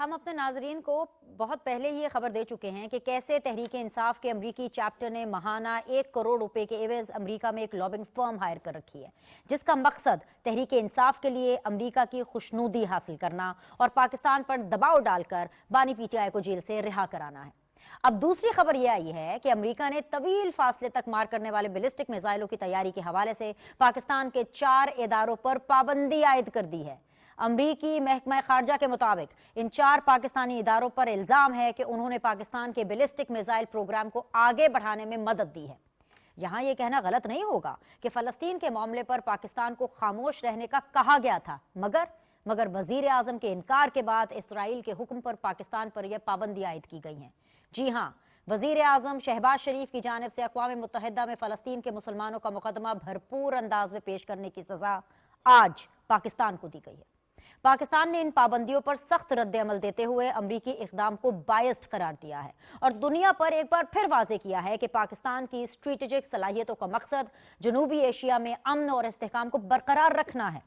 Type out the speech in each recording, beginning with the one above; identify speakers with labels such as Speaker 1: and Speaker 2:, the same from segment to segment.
Speaker 1: हम अपने नाजरीन को बहुत पहले ही ये खबर दे चुके हैं कि कैसे तहरीक इंसाफ के अमरीकी चैप्टर ने महाना 1 करोड़ रुपए के एवज अमरीका में एक लॉबिंग फर्म हायर कर रखी है, जिसका मकसद तहरीक इंसाफ के लिए अमरीका की खुशनुदी हासिल करना और पाकिस्तान पर दबाव डालकर बानी पीटीआई को जेल से रिहा कराना है। अब दूसरी खबर यह आई है कि अमेरिका ने तवील फासले तक मार करने वाले बैलिस्टिक मिसाइलों की तैयारी के हवाले से पाकिस्तान के 4 इदारों पर पाबंदी आयद कर दी है। अमरीकी महकमा खारजा के मुताबिक इन 4 पाकिस्तानी इदारों पर इल्जाम है कि उन्होंने पाकिस्तान के बैलिस्टिक मिसाइल प्रोग्राम को आगे बढ़ाने में मदद दी है। यहां यह कहना गलत नहीं होगा कि फलस्तीन के मामले पर पाकिस्तान को खामोश रहने का कहा गया था, मगर वजीर आजम के इनकार के बाद इसराइल के हुक्म पर पाकिस्तान पर यह पाबंदी आयद की गई है। जी हां, वजीर आजम शहबाज शरीफ की जानिब से अक़वाम मुत्तहिदा में फलस्तीन के मुसलमानों का मुकदमा भरपूर अंदाज में पेश करने की सजा आज पाकिस्तान को दी गई है। पाकिस्तान ने इन पाबंदियों पर सख्त रद्द अमल देते हुए अमरीकी इक़दाम को बायस्ड करार दिया है और दुनिया पर एक बार फिर वाज़ेह किया है कि पाकिस्तान की स्ट्रेटेजिक सलाहियतों का मकसद जनूबी एशिया में अमन और इस्तेहकाम को बरकरार रखना है।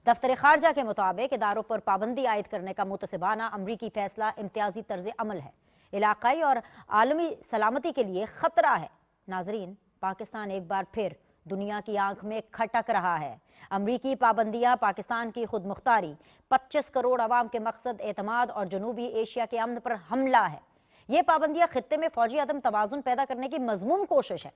Speaker 1: दफ्तर खारजा के मुताबिक इदारों पर पाबंदी आयद करने का मुतसिबाना अमरीकी फैसला इम्तियाजी तर्ज अमल है, इलाकाई और आलमी सलामती के लिए खतरा है। नाजरीन, पाकिस्तान एक बार फिर दुनिया की आंख में खटक रहा है। अमरीकी पाबंदियां पाकिस्तान की खुद मुख्तारी, 25 करोड़ अवाम के मकसद एतमाद और जनूबी एशिया के अमन पर हमला है। ये पाबंदियां खित्ते में फौजी अदम तवाजुन पैदा करने की मजमूम कोशिश है।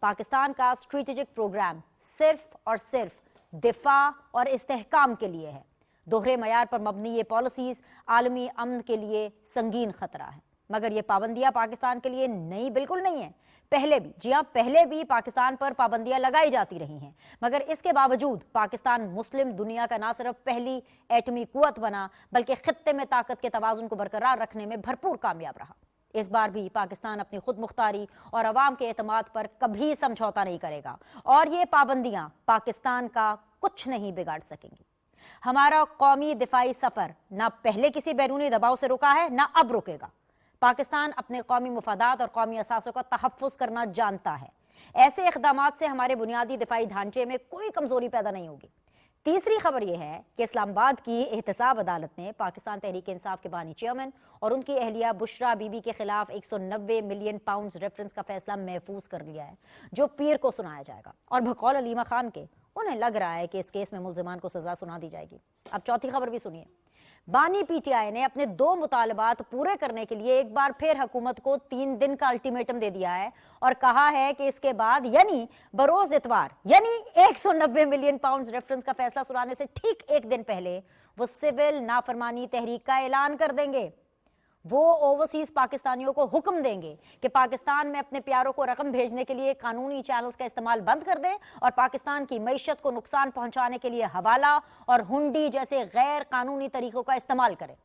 Speaker 1: पाकिस्तान का स्ट्रेटेजिक प्रोग्राम सिर्फ और सिर्फ दिफा और इस्तेहकाम के लिए है। दोहरे मयार पर मबनी ये पॉलिसीज आलमी अमन के लिए संगीन खतरा है। मगर ये पाबंदियां पाकिस्तान के लिए नई बिल्कुल नहीं है। पहले भी पाकिस्तान पर पाबंदियां लगाई जाती रही हैं, मगर इसके बावजूद पाकिस्तान मुस्लिम दुनिया का ना सिर्फ पहली एटमी कुव्वत बना, बल्कि खित्ते में ताकत के तवाजुन को बरकरार रखने में भरपूर कामयाब रहा। इस बार भी पाकिस्तान अपनी खुद मुख्तारी और अवाम के एतमाद पर कभी समझौता नहीं करेगा और ये पाबंदियां पाकिस्तान का कुछ नहीं बिगाड़ सकेंगी। हमारा कौमी दिफाई सफर ना पहले किसी बैरूनी दबाव से रुका है, ना अब रुकेगा। पाकिस्तान अपने कौमी मुफादात और कौमी असासों का तहफ़्फ़ुज़ करना जानता है। ऐसे इक़दामात से हमारे बुनियादी दिफाई ढांचे में कोई कमजोरी पैदा नहीं होगी। तीसरी खबर यह है कि इस्लामाबाद की एहतसाब अदालत ने पाकिस्तान तहरीक इंसाफ के बानी चेयरमैन और उनकी अहलिया बुशरा बीबी के खिलाफ 190 मिलियन पाउंड रेफरेंस का फैसला महफूज कर लिया है, जो पीर को सुनाया जाएगा। और बकौल अलीमा खान के उन्हें लग रहा है कि इस केस में मुल्ज़िमान को सजा सुना दी जाएगी। अब चौथी खबर भी सुनिए। बानी पीटीआई ने अपने 2 मुतालबात पूरे करने के लिए एक बार फिर हुकूमत को 3 दिन का अल्टीमेटम दे दिया है और कहा है कि इसके बाद यानी बरोज इतवार 190 मिलियन पाउंड रेफरेंस का फैसला सुनाने से ठीक एक दिन पहले वो सिविल नाफरमानी तहरीक का ऐलान कर देंगे। वो ओवरसीज पाकिस्तानियों को हुक्म देंगे कि पाकिस्तान में अपने प्यारों को रकम भेजने के लिए कानूनी चैनल्स का इस्तेमाल बंद कर दें और पाकिस्तान की मईशत को नुकसान पहुंचाने के लिए हवाला और हुंडी जैसे गैर कानूनी तरीकों का इस्तेमाल करें।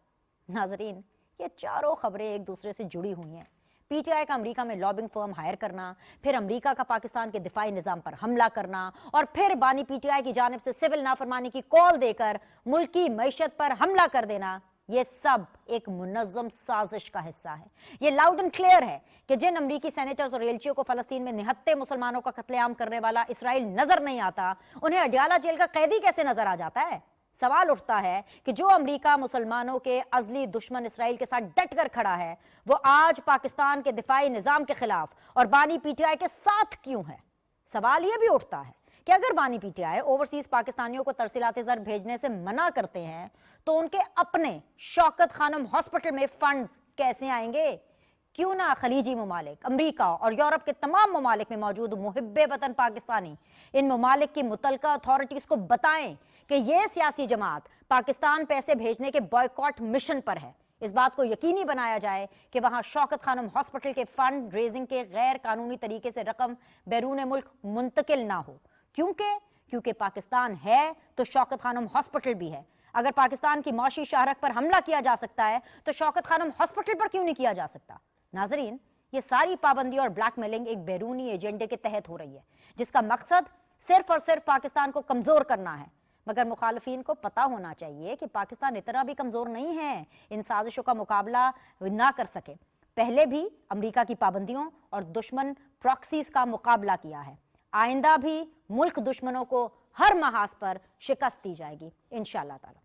Speaker 1: नाजरीन, ये चारों खबरें एक दूसरे से जुड़ी हुई हैं। पीटीआई का अमेरिका में लॉबिंग फर्म हायर करना, फिर अमेरिका का पाकिस्तान के दिफाई निजाम पर हमला करना और फिर बानी पीटीआई की जानिब से सिविल नाफरमानी की कॉल देकर मुल्की मईशत पर हमला कर देना, ये सब एक मुनज़्ज़म साजिश का हिस्सा है। ये लाउड एंड क्लियर है कि जिन अमरीकी सेनेटर्स और एलचियों को फलस्तीन में निहत्ते मुसलमानों का कत्लेआम करने वाला इसराइल नजर नहीं आता, उन्हें अडियाला जेल का कैदी कैसे नजर आ जाता है। सवाल उठता है कि जो अमरीका मुसलमानों के अजली दुश्मन इसराइल के साथ डट कर खड़ा है, वो आज पाकिस्तान के दिफाई निजाम के खिलाफ और बानी पीटीआई के साथ क्यों है। सवाल यह भी उठता है कि अगर बानी पीटीआई ओवरसीज पाकिस्तानियों को तरसीलाते ज़र भेजने से मना करते हैं तो उनके अपने शौकत खानम हॉस्पिटल में फंड्स कैसे आएंगे। क्यों ना खलीजी ममालिक, अमरीका और यूरोप के तमाम ममालिक में मौजूद मुहिब्बे वतन पाकिस्तानी इन ममालिक की मुतलका अथॉरिटीज को बताएं कि यह सियासी जमात पाकिस्तान पैसे भेजने के बॉयकॉट मिशन पर है। इस बात को यकीनी बनाया जाए कि वहां शौकत खानम हॉस्पिटल के फंड रेजिंग के गैर कानूनी तरीके से रकम बैरून मुल्क मुंतकिल ना हो। क्योंकि पाकिस्तान है तो शौकत खानम हॉस्पिटल भी है। अगर पाकिस्तान की मौशी शाहरख पर हमला किया जा सकता है तो शौकत खानम हॉस्पिटल पर क्यों नहीं किया जा सकता। नाजरीन, ये सारी पाबंदी और ब्लैकमेलिंग एक बैरूनी एजेंडे के तहत हो रही है, जिसका मकसद सिर्फ और सिर्फ पाकिस्तान को कमजोर करना है। मगर मुखालफीन को पता होना चाहिए कि पाकिस्तान इतना भी कमजोर नहीं है इन साजिशों का मुकाबला ना कर सके। पहले भी अमरीका की पाबंदियों और दुश्मन प्रॉक्सीज का मुकाबला किया है। आइंदा भी मुल्क दुश्मनों को हर महाज पर शिकस्त दी जाएगी इंशाअल्लाह ताला।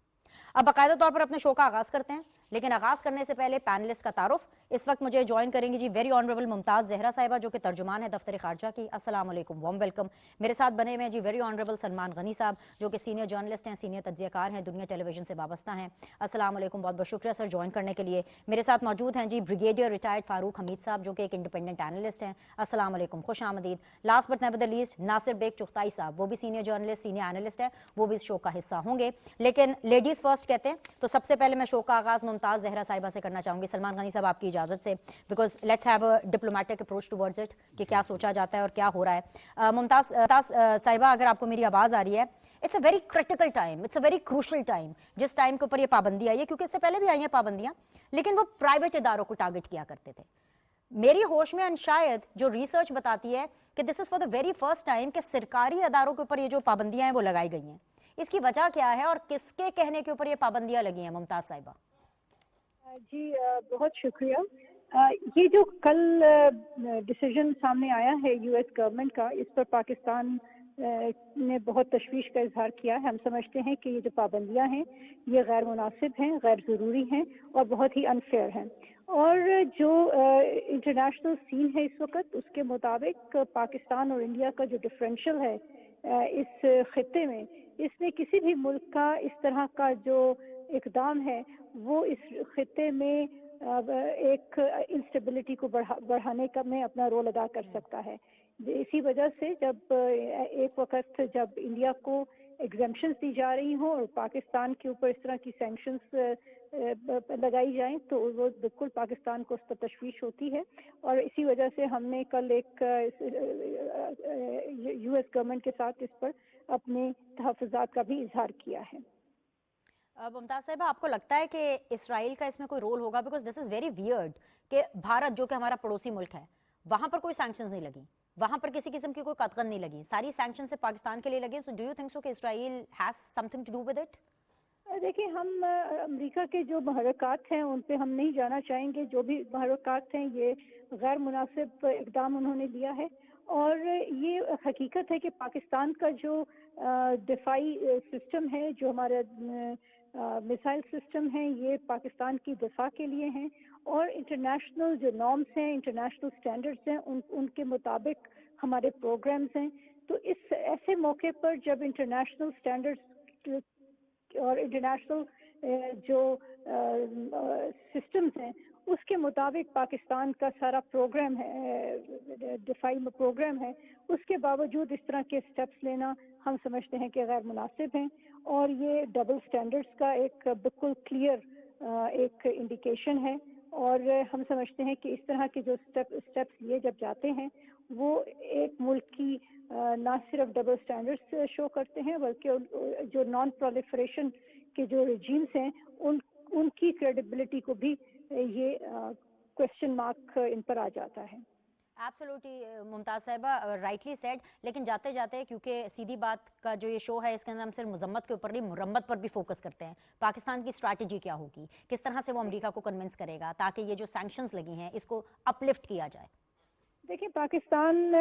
Speaker 1: अब बाकायदा तौर पर अपने शो का आगाज करते हैं। लेकिन आगाज करने से पहले पैनलिस्ट का तारुफ। इस वक्त मुझे ज्वाइन करेंगे जी वेरी ऑनरेबल मुमताज जहरा साहिबा, जो कि तर्जुमान है दफ्तर खारजा की। अस्सलाम वालेकुम, वार्म वेलकम। मेरे साथ बने हुए हैं जी वेरी ऑनरेबल सलमान गनी साहब, जो कि सीनियर जर्नलिस्ट हैं, सीनियर तज्जियाकार हैं, दुनिया टेलीविजन से वाबस्ता हैं। अस्सलाम वालेकुम, बहुत बहुत शुक्रिया सर ज्वाइन करने के लिए। मेरे साथ मौजूद हैं जी ब्रिगेडियर रिटायर्ड फारूक हमीद साहब, जो कि एक इंडिपेंडेंट एनालिस्ट हैं। अस्सलाम वालेकुम, खुश आमदीद। Last but never the least Nasir Baig Chughtai साहब, वो भी सीनियर जर्नलिस्ट, सीनियर एनालिस्ट है, वो भी इस शो का हिस्सा होंगे। लेकिन लेडीज फर्स्ट कहते हैं, तो सबसे पहले मैं शो का आगाज मुमताज जहरा साहिबा से करना चाहूंगी। सलमान गनी साहब, आपकी इजाजत से, because let's have a diplomatic approach towards it कि क्या सोचा जाता है और क्या हो रहा है। मुमताज साहिबा, अगर आपको मेरी आवाज आ रही है, it's a very critical time, it's a very crucial time, जिस टाइम के ऊपर ये पाबंदी आई है, क्योंकि इससे पहले भी आई हैं पाबंदियां, लेकिन वो प्राइवेट इदारों को टारगेट किया करते थे। मेरी होश में शायद जो रिसर्च बताती है कि this is for the very first time कि सरकारी अदारों के ऊपर ये जो पाबंदियां हैं वो लगाई गई हैं। इसकी वजह क्या है और किसके कहने के ऊपर ये पाबंदियां लगी हैं, मुमताज साहिबा?
Speaker 2: जी बहुत शुक्रिया। ये जो कल डिसीजन सामने आया है यूएस गवर्नमेंट का, इस पर पाकिस्तान ने बहुत तशवीश का इजहार किया है। हम समझते हैं कि ये जो पाबंदियां हैं ये गैर मुनासिब हैं, गैर ज़रूरी हैं और बहुत ही अनफेयर हैं। और जो इंटरनेशनल सीन है इस वक्त, उसके मुताबिक पाकिस्तान और इंडिया का जो डिफरेंशियल है इस खित्ते में, इसमें किसी भी मुल्क का इस तरह का जो इकदाम है वो इस खित्ते में एक इंस्टेबिलिटी को बढ़ाने का में अपना रोल अदा कर सकता है। इसी वजह से जब एक वक्त जब इंडिया को एग्जेम्पशंस दी जा रही हों और पाकिस्तान के ऊपर इस तरह की सैंक्शंस लगाई जाएं, तो वो बिल्कुल पाकिस्तान को उस पर तशवीश होती है। और इसी वजह से हमने कल एक यूएस गवर्नमेंट के साथ इस पर अपने तहफ़्फ़ुज़ात का भी इजहार किया है।
Speaker 1: मुमताज साहिबा, आपको लगता है कि इसराइल का इसमें कोई रोल होगा? Because this is very weird कि भारत, जो कि हमारा पड़ोसी मुल्क है, वहां पर कोई सैंक्शंस नहीं लगी, वहां पर किसी किस्म की कोई कतगन नहीं लगी, सारी सैंक्शन से पाकिस्तान के लिए लगी। So do you think so कि Israel has something to do with it?
Speaker 2: देखिए, हम अमेरिका के जो महरक़ात हैं उन पे हम नहीं जाना चाहेंगे। जो भी महरक़ात हैं ये गैर मुनासिब इक़दाम उन्होंने लिया है। और ये हकीकत है कि पाकिस्तान का जो दिफाई सिस्टम है, जो हमारा मिसाइल सिस्टम है, ये पाकिस्तान की दिफा के लिए हैं। और इंटरनेशनल जो नॉर्म्स हैं, इंटरनेशनल स्टैंडर्ड्स हैं, उनके मुताबिक हमारे प्रोग्राम्स हैं। तो इस ऐसे मौके पर जब इंटरनेशनल स्टैंडर्ड्स और इंटरनेशनल जो सिस्टम्स हैं उसके मुताबिक पाकिस्तान का सारा प्रोग्राम है, डिफाई प्रोग्राम है, उसके बावजूद इस तरह के स्टेप्स लेना हम समझते हैं कि गैर मुनासिब हैं। और ये डबल स्टैंडर्ड्स का एक बिल्कुल क्लियर एक इंडिकेशन है। और हम समझते हैं कि इस तरह के जो स्टेप्स लिए जब जाते हैं वो एक मुल्क की ना सिर्फ डबल स्टैंडर्ड्स शो करते हैं, बल्कि जो नॉन प्रोलिफरेशन के जो रिजीम्स हैं उनकी क्रेडिबिलिटी को भी ये क्वेश्चन मार्क इन पर आ जाता है।
Speaker 1: एब्सोल्युटली मुमताज साहिबा, राइटली सेड। लेकिन जाते जाते, क्योंकि सीधी बात का जो ये शो है, इसके अंदर हम सिर्फ मजम्मत के ऊपर नहीं, मुरम्मत पर भी फोकस करते हैं। पाकिस्तान की स्ट्रैटेजी क्या होगी, किस तरह से वो अमेरिका को कन्विंस करेगा ताकि ये जो सैंक्शंस लगी हैं इसको अपलिफ्ट किया जाए?
Speaker 2: देखिए, पाकिस्तान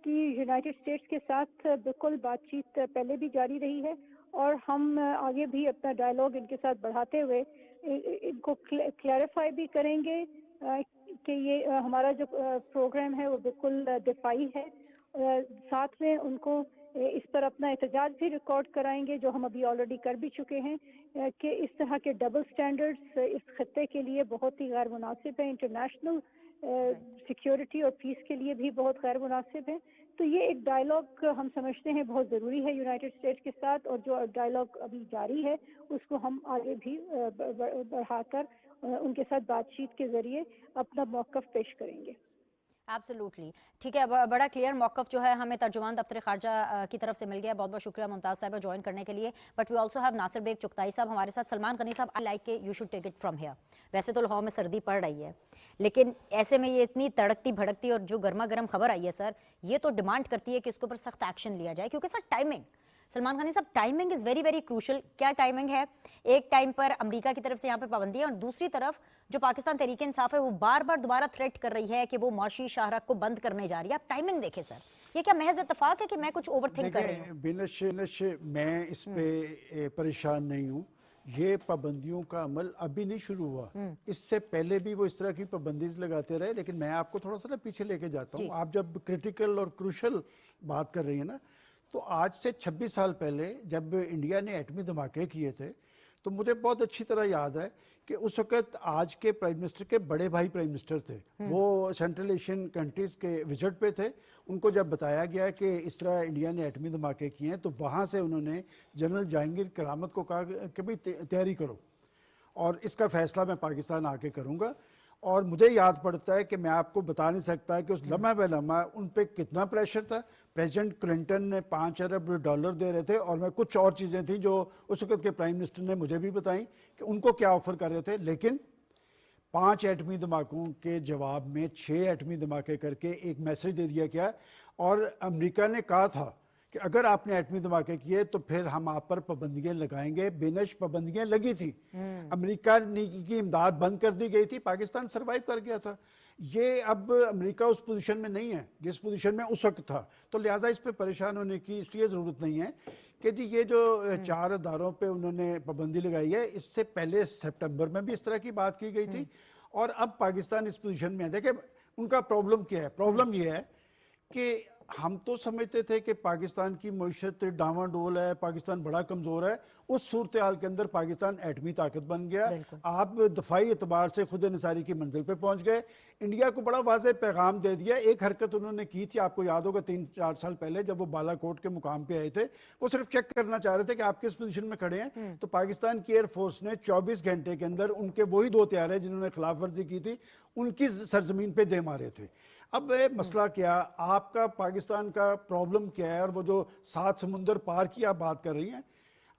Speaker 2: की यूनाइटेड स्टेट्स के साथ बिल्कुल बातचीत पहले भी जारी रही है और हम आगे भी अपना डायलॉग इनके साथ बढ़ाते हुए इनको क्लैरिफाई भी करेंगे कि ये हमारा जो प्रोग्राम है वो बिल्कुल दिफाई है। साथ में उनको इस पर अपना एहतजाज भी रिकॉर्ड कराएंगे, जो हम अभी ऑलरेडी कर भी चुके हैं, कि इस तरह के डबल स्टैंडर्ड्स इस खत्ते के लिए बहुत ही गैर मुनासिब है, इंटरनेशनल सिक्योरिटी और पीस के लिए भी बहुत गैर मुनासिब है। तो ये एक डायलॉग हम समझते हैं बहुत ज़रूरी है यूनाइटेड स्टेट्स के साथ, और जो डायलॉग अभी जारी है उसको हम आगे भी बढ़ाकर उनके साथ बातचीत के ज़रिए अपना मौक़िफ़ पेश करेंगे।
Speaker 1: एब्सोल्युटली, ठीक है। बड़ा क्लियर मौक़िफ़ जो है हमें तर्जुमान दफ्तर खारजा की तरफ से मिल गया। बहुत बहुत शुक्रिया मुमताज़ साहिबा ज्वाइन करने के लिए। But we also have Nasir Baig Chughtai साहब हमारे साथ। सलमान गनी साहब, आई लाइक के you should take it from here. वैसे तो लाहौर में सर्दी पड़ रही है, लेकिन ऐसे में ये इतनी तड़कती भड़कती और जो गर्मा गर्म खबर आई है सर, ये तो डिमांड करती है कि इसके ऊपर सख्त एक्शन लिया जाए, क्योंकि सर टाइमिंग, सलमान गनी साहब, timing is very very crucial. क्या टाइमिंग है? एक टाइम पर अमेरिका की तरफ से यहाँ पे पाबंदी है और दूसरी तरफ जो पाकिस्तान तहरीक इंसाफ है वो बार बार दोबारा थ्रेट कर रही है कि वो मौशी शाहराह को बंद करने जा रही है। आप टाइमिंग देखें सर, ये क्या महज इत्तेफाक है कि मैं कुछ ओवरथिंक कर रही हूँ?
Speaker 3: बिनश मैं इस पे परेशान नहीं हूँ, ये पाबंदियों का अमल अभी नहीं शुरू हुआ, इससे पहले भी वो इस तरह की पाबंदी लगाते रहे। लेकिन मैं आपको थोड़ा सा ना पीछे लेके जाता हूँ। आप जब क्रिटिकल और क्रूशल बात कर रही है ना, तो आज से 26 साल पहले जब इंडिया ने एटमी धमाके किए थे, तो मुझे बहुत अच्छी तरह याद है कि उस वक्त आज के प्राइम मिनिस्टर के बड़े भाई प्राइम मिनिस्टर थे, वो सेंट्रल एशियन कंट्रीज के विजिट पे थे। उनको जब बताया गया कि इस तरह इंडिया ने एटमी धमाके किए हैं, तो वहाँ से उन्होंने जनरल जहांगीर करामत को कहा कि भाई तैयारी करो और इसका फैसला मैं पाकिस्तान आके करूँगा। और मुझे याद पड़ता है कि मैं आपको बता नहीं सकता है कि उस लम्हा बे लम्हा उन पर कितना प्रेशर था। प्रेसिडेंट क्लिंटन ने $5 अरब दे रहे थे, और मैं कुछ और चीज़ें थी जो उस वक्त के प्राइम मिनिस्टर ने मुझे भी बताई कि उनको क्या ऑफर कर रहे थे। लेकिन 5 एटमी धमाकों के जवाब में 6 एटमी धमाके करके एक मैसेज दे दिया गया, और अमेरिका ने कहा था कि अगर आपने एटमी धमाके किए तो फिर हम आप पर पाबंदियां लगाएंगे। बेनश पाबंदियां लगी थी, अमेरिका की इमदाद बंद कर दी गई थी, पाकिस्तान सरवाइव कर गया था। ये अब अमेरिका उस पोजीशन में नहीं है जिस पोजीशन में उस वक्त था, तो लिहाजा इस पे परेशान होने की इसलिए ज़रूरत नहीं है कि जी ये जो 4 अदारों पे उन्होंने पाबंदी लगाई है, इससे पहले सितंबर में भी इस तरह की बात की गई थी, और अब पाकिस्तान इस पोजीशन में है। देखिए उनका प्रॉब्लम क्या है, प्रॉब्लम ये है कि हम तो समझते थे कि पाकिस्तान की मईशत डावाडोल है, पाकिस्तान बड़ा कमज़ोर है। उस सूरत हाल के अंदर पाकिस्तान एटमी ताकत बन गया, आप दफाई एतबार से खुद निसारी की मंजिल पे पहुंच गए। इंडिया को बड़ा वाज़ेह पैगाम दे दिया। एक हरकत उन्होंने की थी, आपको याद होगा 3-4 साल पहले जब वो बालाकोट के मुकाम पे आए थे, वो सिर्फ चेक करना चाह रहे थे कि आप किस पोजीशन में खड़े हैं। तो पाकिस्तान की एयरफोर्स ने 24 घंटे के अंदर उनके वही 2 तैयारे जिन्होंने खिलाफ वर्जी की थी, उनकी सरजमीन पे दे मारे थे। अब मसला क्या, आपका पाकिस्तान का प्रॉब्लम क्या है, और वो जो 7 समुंदर पार की आप बात कर रही हैं,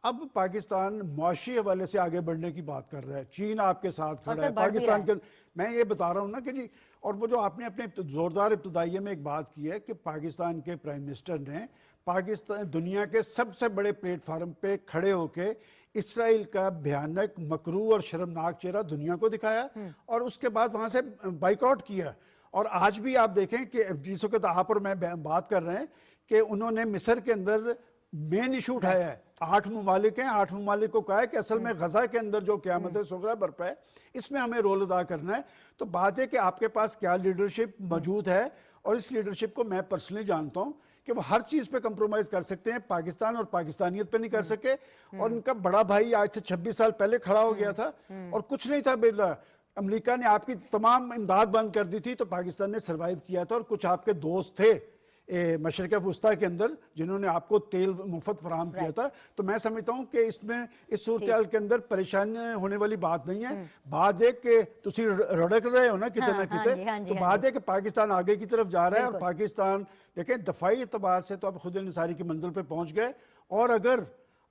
Speaker 3: अब पाकिस्तान मुआशी हवाले से आगे बढ़ने की बात कर रहा है। चीन आपके साथ खड़ा है पाकिस्तान के, मैं ये बता रहा हूँ ना कि जी, और वो जो आपने अपने जोरदार इब्तदाइये में एक बात की है कि पाकिस्तान के प्राइम मिनिस्टर ने पाकिस्तान दुनिया के सबसे बड़े प्लेटफार्म पे खड़े होके इसराइल का भयानक, मकरू और शर्मनाक चेहरा दुनिया को दिखाया, और उसके बाद वहां से बाइकआउट किया। और आज भी आप देखें कि जिस वक्त आप और मैं बात कर रहे हैं कि उन्होंने मिस्र के अंदर मेन इशू उठाया है। 8 ममालिक हैं, 8 ममालिक को कहा है कि असल में गजा के अंदर जो क़यामत सुगरा बरपा है, इसमें हमें रोल अदा करना है। तो बात है कि आपके पास क्या लीडरशिप मौजूद है, और इस लीडरशिप को मैं पर्सनली जानता हूं कि वो हर चीज पे कंप्रोमाइज कर सकते हैं, पाकिस्तान और पाकिस्तानियत पे नहीं कर सके। और उनका बड़ा भाई आज से 26 साल पहले खड़ा हो गया था, और कुछ नहीं था बेला। अमेरिका ने आपकी तमाम इमदाद बंद कर दी थी, तो पाकिस्तान ने सरवाइव किया था। और कुछ आपके दोस्त थे मशरक़ वस्ता के अंदर जिन्होंने आपको तेल मुफ्त फराहम किया था। तो मैं समझता हूँ कि इसमें इस सूरत हाल के अंदर परेशानी होने वाली बात नहीं है। बात है कि तुसी रड़क रहे हो ना किते ना किते, तो बात है कि पाकिस्तान आगे की तरफ जा रहा है, और पाकिस्तान देखें दफाई एतबार से तो आप खुद निसारी की मंजिल पे पहुंच गए, और अगर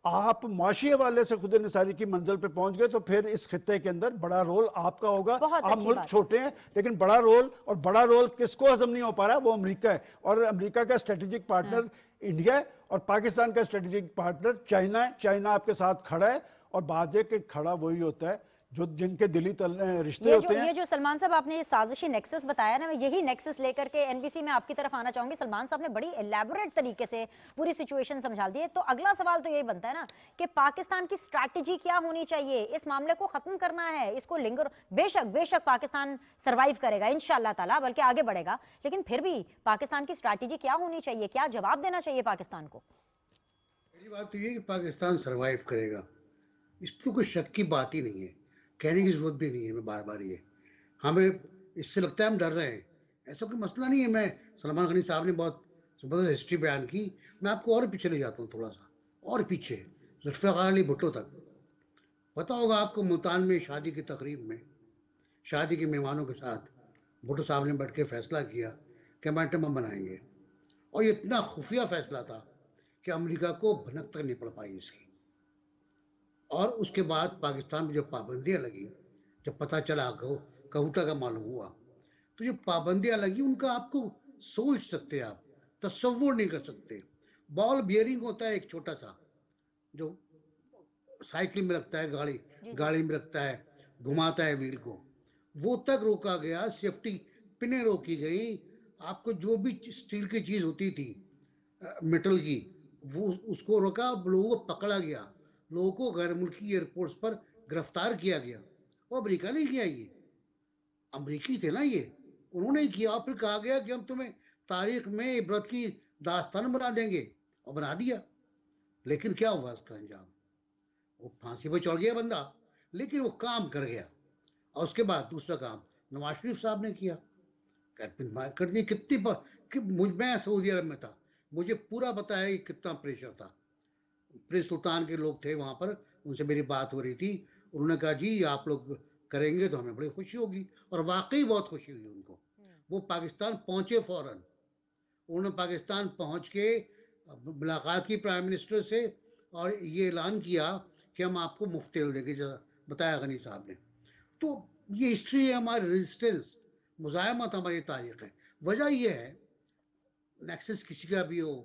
Speaker 3: आप माशी हवाले से खुद निसारी की मंजिल पे पहुंच गए तो फिर इस खित्ते के अंदर बड़ा रोल आपका होगा। आप मुल्क छोटे हैं लेकिन बड़ा रोल, और बड़ा रोल किसको हजम नहीं हो पा रहा, वो अमेरिका है। और अमेरिका का स्ट्रेटेजिक पार्टनर इंडिया है, और पाकिस्तान का स्ट्रेटेजिक पार्टनर चाइना है। चाइना आपके साथ खड़ा है, और बात है कि खड़ा वही होता है जो जिनके दिली रिश्ते होते हैं।
Speaker 1: ये जो सलमान साहब आपने ये साजिशी नेक्सस बताया ना, मैं यही नेक्सस लेकर के एनबीसी में आपकी तरफ आना चाहूंगी। सलमान साहब ने बड़ी एलैबोरेट तरीके से पूरी सिचुएशन समझा दी है। तो अगला सवाल तो यही बनता है ना कि पाकिस्तान की स्ट्रैटेजी क्या होनी चाहिए, इस मामले को खत्म करना है, इसको लिंगर, बेशक पाकिस्तान सर्वाइव करेगा इंशाअल्लाह ताला, बल्कि आगे बढ़ेगा, लेकिन फिर भी पाकिस्तान की स्ट्रैटेजी क्या होनी चाहिए, क्या जवाब देना चाहिए पाकिस्तान को?
Speaker 4: पहली बात तो ये कि पाकिस्तान सर्वाइव करेगा, इस तो कोई शक की बात ही नहीं है, कहने की जरूरत भी नहीं है। मैं बार बार ये, हमें इससे लगता है हम डर रहे हैं, ऐसा कोई मसला नहीं है। मैं सलमान गनी साहब ने बहुत जबरदस्त हिस्ट्री बयान की, मैं आपको और पीछे ले जाता हूँ, थोड़ा सा और पीछे, जुल्फ़िकार अली भुट्टो तक। पता होगा आपको, मुल्तान में शादी की तकरीब में शादी के मेहमानों के साथ भुट्टो साहब ने बैठ के फैसला किया कि हम एटम बम बनाएंगे, और ये इतना खुफिया फैसला था कि अमेरिका को भनक तक नहीं पड़ पाई इसकी। और उसके बाद पाकिस्तान में जब पाबंदियां लगी, जब पता चला, कहूटा का मालूम हुआ, तो जो पाबंदियां लगी उनका आपको सोच सकते, आप तस्वुर नहीं कर सकते। बॉल बियरिंग होता है एक छोटा सा, जो साइकिल में रखता है, गाड़ी में रखता है, घुमाता है व्हील को, वो तक रोका गया, सेफ्टी पिने रोकी गई। आपको जो भी स्टील की चीज होती थी, मेटल की, वो उसको रोका, लोगों को पकड़ा गया, लोगों को गैर मुल्की एयरपोर्ट्स पर गिरफ्तार किया गया। वो अमेरिका ने किया, ये अमेरिकी थे ना ये, उन्होंने ही किया। और फिर कहा गया कि हम तुम्हें तारीख में इबरत की दास्तान बना देंगे, और बना दिया। लेकिन क्या हुआ उसका अंजाम? वो फांसी पर चढ़ गया बंदा, लेकिन वो काम कर गया। और उसके बाद दूसरा काम नवाज शरीफ साहब ने किया, कर दी। मैं सऊदी अरब में था, मुझे पूरा पता है कि कितना प्रेशर था। प्रिंस सुल्तान के लोग थे वहां पर, उनसे मेरी बात हो रही थी। उन्होंने कहा जी आप लोग करेंगे तो हमें बड़ी खुशी होगी, और वाकई बहुत खुशी हुई उनको। वो पाकिस्तान पहुंचे फौरन, उन्होंने पाकिस्तान पहुंच के मुलाकात की प्राइम मिनिस्टर से, और ये ऐलान किया कि हम आपको मुफ्त तेल देंगे, जैसा बताया गनी साहब ने। तो ये हिस्ट्री है हमारी, रेजिस्टेंस, मुजाहमत हमारी तारीख है। वजह यह है, नेक्सस किसी का भी हो,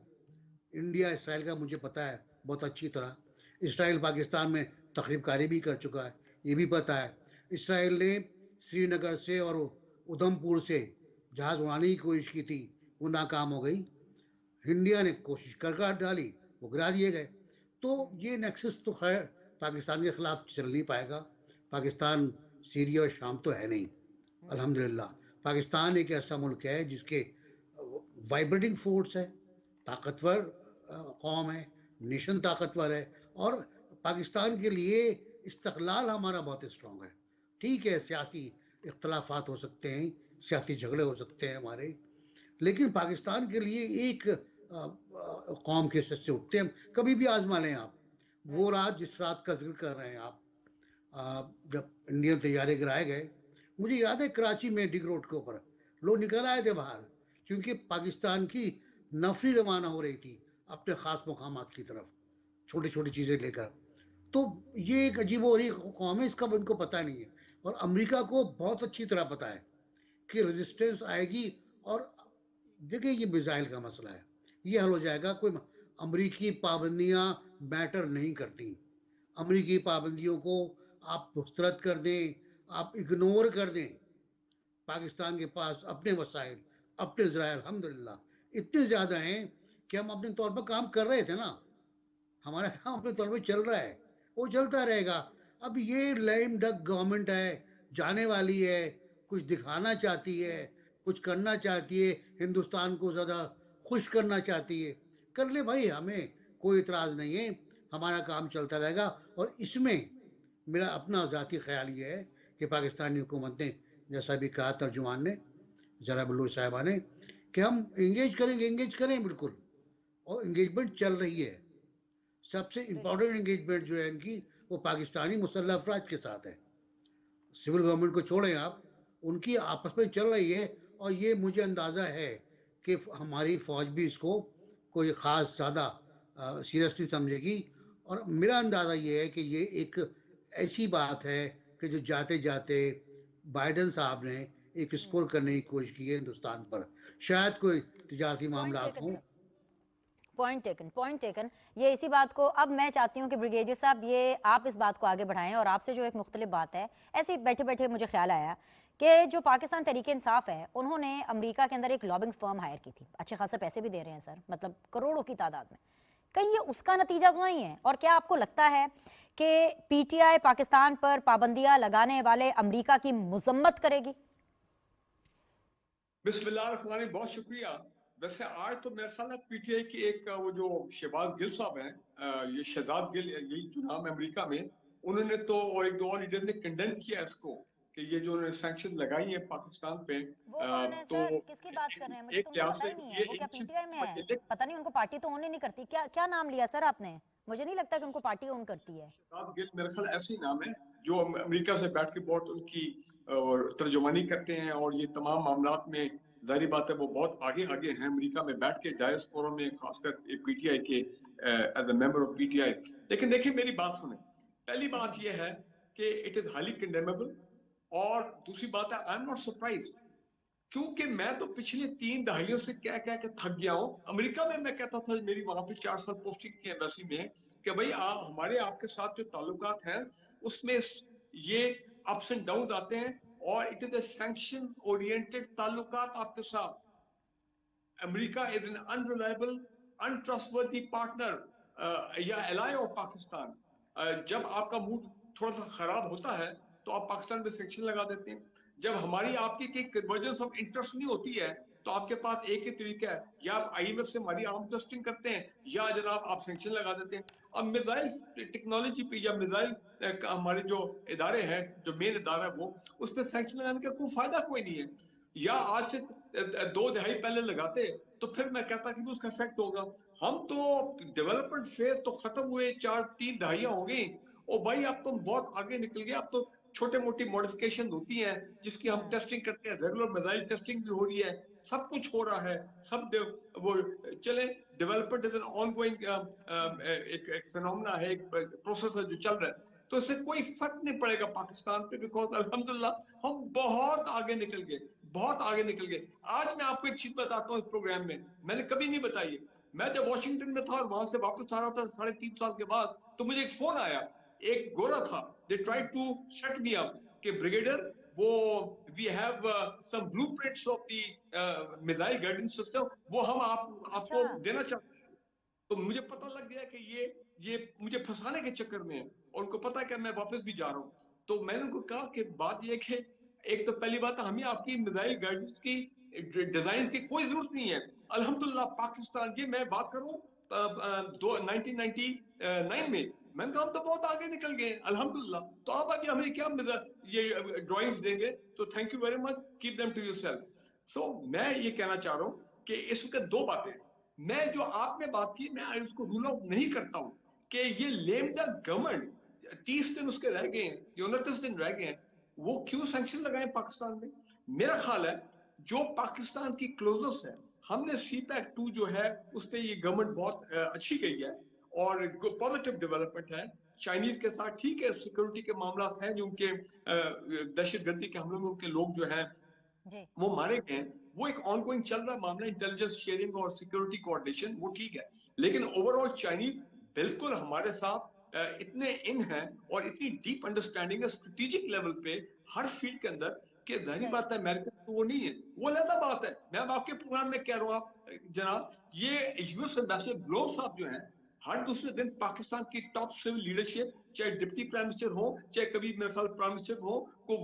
Speaker 4: इंडिया इसराइल का मुझे पता है बहुत अच्छी तरह। इसराइल पाकिस्तान में तखरीबकारी भी कर चुका है, ये भी पता है। इसराइल ने श्रीनगर से और उधमपुर से जहाज़ उड़ाने की कोशिश की थी, वो नाकाम हो गई। इंडिया ने कोशिश कर डाली, वो गिरा दिए गए। तो ये नेक्सस तो खैर पाकिस्तान के खिलाफ चल नहीं पाएगा। पाकिस्तान सीरिया और शाम तो है नहीं, अल्हम्दुलिल्लाह। पाकिस्तान एक ऐसा मुल्क है जिसके वाइब्रेटिंग फोर्स है, ताकतवर कौम है, नेशन ताकतवर है, और पाकिस्तान के लिए इस्तक़लाल हमारा बहुत स्ट्रॉन्ग है। ठीक है, सियासी इख्तलाफात हो सकते हैं, सियासी झगड़े हो सकते हैं हमारे, लेकिन पाकिस्तान के लिए एक कौम के सर से उठते हैं। कभी भी आजमा लें आप, वो रात जिस रात का जिक्र कर रहे हैं आप, जब इंडियन तैयारे गिराए गए, मुझे याद है कराची में डिग रोड के ऊपर लोग निकल आए थे बाहर, क्योंकि पाकिस्तान की नफरी रवाना हो रही थी अपने ख़ास मुकामात की तरफ, छोटी छोटी चीज़ें लेकर। तो ये एक अजीब और एक कौम है, इसका उनको पता नहीं है। और अमेरिका को बहुत अच्छी तरह पता है कि रेजिस्टेंस आएगी। और देखिए, ये मिसाइल का मसला है, ये हल हो जाएगा। कोई अमेरिकी पाबंदियां मैटर नहीं करती। अमेरिकी पाबंदियों को आप मुस्तरद कर दें, आप इग्नोर कर दें, पाकिस्तान के पास अपने वसाइल, अपने ज़राए अल्हम्दुलिल्लाह इतने ज़्यादा हैं कि हम अपने तौर पर काम कर रहे थे ना, हमारा काम अपने तौर पर चल रहा है, वो चलता रहेगा। अब ये लेम डक गवर्नमेंट है, जाने वाली है, कुछ दिखाना चाहती है, कुछ करना चाहती है, हिंदुस्तान को ज़्यादा खुश करना चाहती है, कर ले भाई, हमें कोई इतराज़ नहीं है, हमारा काम चलता रहेगा। और इसमें मेरा अपना ज़ाती ख्याल ये है कि पाकिस्तानी हुकूमत ने, जैसा भी कहा तर्जुमान ने, ज़रा बल्लू साहिबा ने, कि हम इंगेज करें बिल्कुल, और इंगेजमेंट चल रही है। सबसे इम्पोर्टेंट इंगेजमेंट जो है इनकी, वो पाकिस्तानी मुसल्लह अफराज के साथ है। सिविल गवर्नमेंट को छोड़ें आप, उनकी आपस में चल रही है। और ये मुझे अंदाज़ा है कि हमारी फ़ौज भी इसको कोई ख़ास ज़्यादा सीरियसली समझेगी। और मेरा अंदाज़ा ये है कि ये एक ऐसी बात है कि जो जाते जाते बाइडन साहब ने एक स्कोर करने की कोशिश की है हिंदुस्तान पर। शायद कोई तिजारती मामला हों।
Speaker 1: Point taken. ये इसी बात को अब मैं चाहती हूँ कि ब्रिगेडियर साहब, ये आप इस बात को आगे बढ़ाएं। और आपसे जो एक मुख्तलिफ बात है, ऐसे बैठे बैठे मुझे ख्याल आया कि जो पाकिस्तान तहरीक इंसाफ है, उन्होंने अमेरिका के अंदर एक लॉबिंग फर्म हायर की थी। अच्छे खासे पैसे भी दे रहे हैं सर, मतलब करोड़ों की तादाद में। कहीं ये उसका नतीजा तो नहीं है? और क्या आपको लगता है कि पीटीआई पाकिस्तान पर पाबंदियां लगाने वाले अमेरिका की मजम्मत करेगी?
Speaker 5: बिस्मिल्लाह, बहुत शुक्रिया। वैसे आज तो मेरे ख्याल है पीटीआई की एक वो जो शहबाज गिल साहब हैं, ये शहजाद गिल, यही जो नाम है अमेरिका में, उन्होंने तो, और एक दो और लीडर ने कंडेम किया इसको कि ये जो उन्होंने सैंक्शन लगाई है पाकिस्तान पे।
Speaker 1: वो कौन है
Speaker 5: तो
Speaker 1: सर? किसकी बात कर रहे हैं? मुझे तो उनको पता ही नहीं है। वो क्या पीटीआई में है? पता नहीं, उनको पार्टी तो ओन ही नहीं करती। क्या नाम लिया सर आपने? मुझे नहीं लगता कि उनको पार्टी ओन करती है।
Speaker 5: शहजाद गिल मेरे ख्याल ऐसे ही नाम है, जो अमेरिका से बैठ के बहुत उनकी तर्जुमानी करते हैं। और ये तमाम मामलात में जाहिर बात है वो बहुत आगे हैं अमेरिका में बैठ के, डायस्पोरा में, खासकर पीटीआई के as a member of PTI. लेकिन देखिए, मेरी बात सुने। पहली बात यह है कि इट इज हाईली कंडेमेबल। और दूसरी बात है, आई एम नॉट सरप्राइज, क्योंकि मैं तो पिछले 3 दहाइयों से कह के थक गया हूँ। अमेरिका में मैं कहता था, मेरी वहां पे 4 साल पोस्टिंग की एम्बेसी में, कि भाई हमारे आपके साथ जो ताल्लुकात हैं उसमें ये अप्स एंड डाउन आते हैं, और it is a sanction oriented ताल्लुकात आपके साथ। America is an unreliable, untrustworthy partner या एलाय ऑफ पाकिस्तान। जब आपका मूड थोड़ा सा खराब होता है तो आप पाकिस्तान पे सेक्शन लगा देते हैं। जब हमारी आपकी कन्वर्जेंस ऑफ इंटरेस्ट नहीं होती है तो आपके पास एक ही तरीका है, या आप IMF से हमारी आर्म टेस्टिंग करते हैं या जनाब आप सेंक्शन लगा देते हैं। अब मिसाइल टेक्नोलॉजी पे या मिसाइल हमारे जो इदारे हैं, जो मेन इदारा है वो, उस पर सेंक्शन लगाने का कोई फायदा कोई नहीं है। या आज से 2 दहाई पहले लगाते तो फिर मैं कहता कि उसका इफेक्ट होगा। हम तो डेवलपमेंट फेज तो खत्म हुए 3 दहाइयां हो गई, और भाई अब तो बहुत आगे निकल गए। अब तो छोटे मोटी मॉडिफिकेशन होती हैं जिसकी हम टेस्टिंग करते हैं, रेगुलर मिसाइल टेस्टिंग भी हो रही है, सब कुछ हो रहा है, सब वो चले। डेवलपमेंट इज एन ऑनगोइंग एक फिनोमेना है, एक प्रोसेस है जो चल रहा है, तो इससे कोई फर्क नहीं पड़ेगा पाकिस्तान पे, बिकॉज अल्हम्दुलिल्लाह हम बहुत आगे निकल गए, बहुत आगे निकल गए। आज मैं आपको एक चीज बताता हूँ इस प्रोग्राम में, मैंने कभी नहीं बताई है। मैं जब वॉशिंगटन में था और वहां से वापस आ रहा था 3.5 साल के बाद, तो मुझे एक फोन आया, एक गोरा था, they tried to shut me up कि ब्रिगेडियर वो we have some blueprints of the missile guidance system, वो हम आपको देना चाहते हैं। तो मुझे पता लग गया कि ये मुझे फंसाने के चक्कर में है, और उनको पता है कि मैं वापस भी जा रहा हूँ। तो मैंने उनको कहा कि बात ये कि एक तो पहली बात, हमें आपकी मिसाइल गाइडेंस की डिजाइन की कोई जरूरत नहीं है। अल्हम्दुलिल्लाह पाकिस्तान, ये मैं बात करूं 1999 में, मैंने कहा हम तो बहुत आगे निकल गए अल्हम्दुलिल्लाह। तो आप अभी हमें क्या ये ड्राइंग्स देंगे, तो thank you very much, keep them to yourself. So मैं ये कहना चाह रहा हूँ कि इस वक्त 2 बातें, मैं जो आपने बात की मैं उसको रूल आउट नहीं करता हूँ कि ये लेमडा गवर्नमेंट 30 दिन उसके रह गए हैं, 29 दिन रह गए हैं, वो क्यों सैंक्शन लगाए पाकिस्तान में। मेरा ख्याल है जो पाकिस्तान की क्लोजर्स है, हमने CPEC 2 जो है उस पर ये गवर्नमेंट बहुत अच्छी गई है और पॉजिटिव डेवलपमेंट है। चाइनीज के साथ ठीक है, सिक्योरिटी के मामला हैं जो उनके दहशतगर्दी के हमलों में उनके लोग जो हैं वो मारे गए हैं, वो एक ऑनगोइंग चल रहा मामला, इंटेलिजेंस शेयरिंग और सिक्योरिटी कोऑर्डिनेशन, वो ठीक है। लेकिन ओवरऑल चाइनीज बिल्कुल हमारे साथ इतने इन हैं और इतनी डीप अंडरस्टैंडिंग है स्ट्रेटेजिक लेवल पे हर फील्ड के अंदर, कि जाहिर बात है अमेरिका तो वो नहीं है, वो अलग बात है। मैं अब आपके प्रोग्राम में कह रहा हूँ, आप जनाब ये US एम्बेसडर ग्लोव साहब जो हैं, हर दूसरे दिन पाकिस्तान की टॉप सिविल लीडरशिप, चाहे डिप्टी प्राइम मिनिस्टर हो, चाहे कभी मेरे साथ प्राइम मिनिस्टर हो, को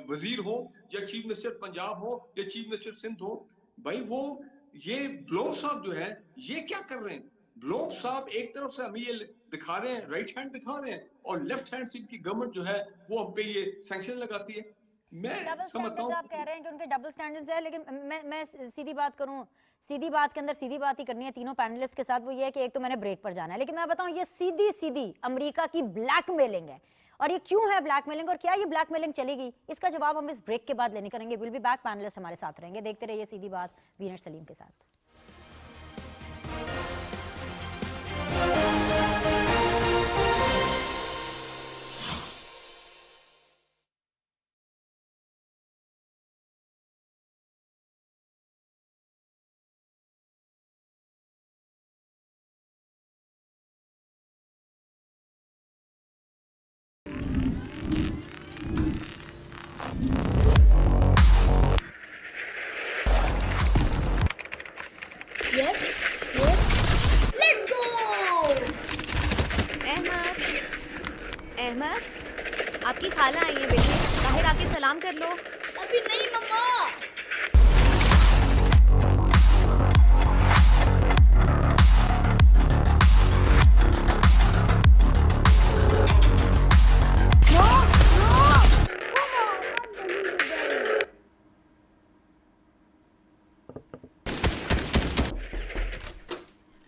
Speaker 5: वजीर हो, या चीफ मिनिस्टर पंजाब हो, या चीफ मिनिस्टर सिंध हो, भाई वो ये ग्लोव साहब जो है ये क्या कर रहे हैं। ग्लोव साहब एक तरफ से हमें ये दिखा रहे हैं, राइट हैंड दिखा रहे हैं, और लेफ्ट हैंड से इनकी गवर्नमेंट जो है वो हम पे ये सैंक्शन लगाती है। मैं समझता हूँ
Speaker 1: आप कह रहे हैं कि उनके डबल स्टैंडर्ड्स है, लेकिन मैं सीधी बात करूं, सीधी बात के अंदर सीधी बात ही करनी है तीनों पैनलिस्ट के साथ, वो ये है कि एक तो मैंने ब्रेक पर जाना है, लेकिन मैं बताऊं ये सीधी अमेरिका की ब्लैकमेलिंग है। और ये क्यों है ब्लैकमेलिंग, और क्या ये ब्लैकमेलिंग चलेगी, इसका जवाब हम इस ब्रेक के बाद लेने करेंगे। विल बी बैक, पैनलिस्ट हमारे साथ रहेंगे, देखते रहिए सीधी बात वीनर सलीम के साथ।
Speaker 6: Yes. Let's go.
Speaker 7: अहमद, आपकी खाला आई है बेटे, बाहर आके सलाम कर लो।
Speaker 6: अभी नहीं मम्मा।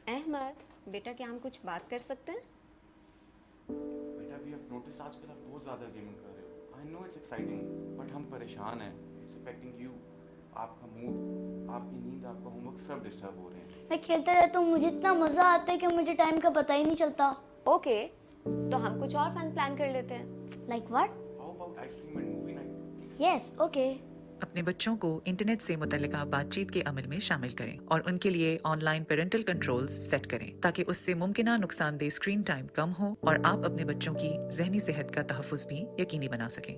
Speaker 7: अहमद बेटा, क्या हम कुछ बात कर सकते हैं?
Speaker 8: बेटा, वी हैव नोटिस आजकल आप बहुत ज़्यादा गेमिंग कर रहे हो। I know it's exciting, but हम परेशान हैं। इट्स अफेक्टिंग यू, आपका मूड, आपकी नींद, आपका होमवर्क सब डिस्टर्ब हो रहे हैं।
Speaker 6: मैं खेलता रहता हूँ, मुझे इतना मजा आता है कि मुझे टाइम का पता ही नहीं चलता।
Speaker 7: ओके, तो हम कुछ और फन प्लान कर लेते हैं।
Speaker 6: Like what?
Speaker 8: How about ice cream and movie night?
Speaker 6: Yes, okay.
Speaker 9: अपने बच्चों को इंटरनेट से मुतल्लिका बातचीत के अमल में शामिल करें और उनके लिए ऑनलाइन पेरेंटल कंट्रोल्स सेट करें ताकि उससे मुमकिना नुकसानदेह स्क्रीन टाइम कम हो और आप अपने बच्चों की ज़हनी सेहत का तहफ़्फ़ुज़ भी यकीनी बना सकें।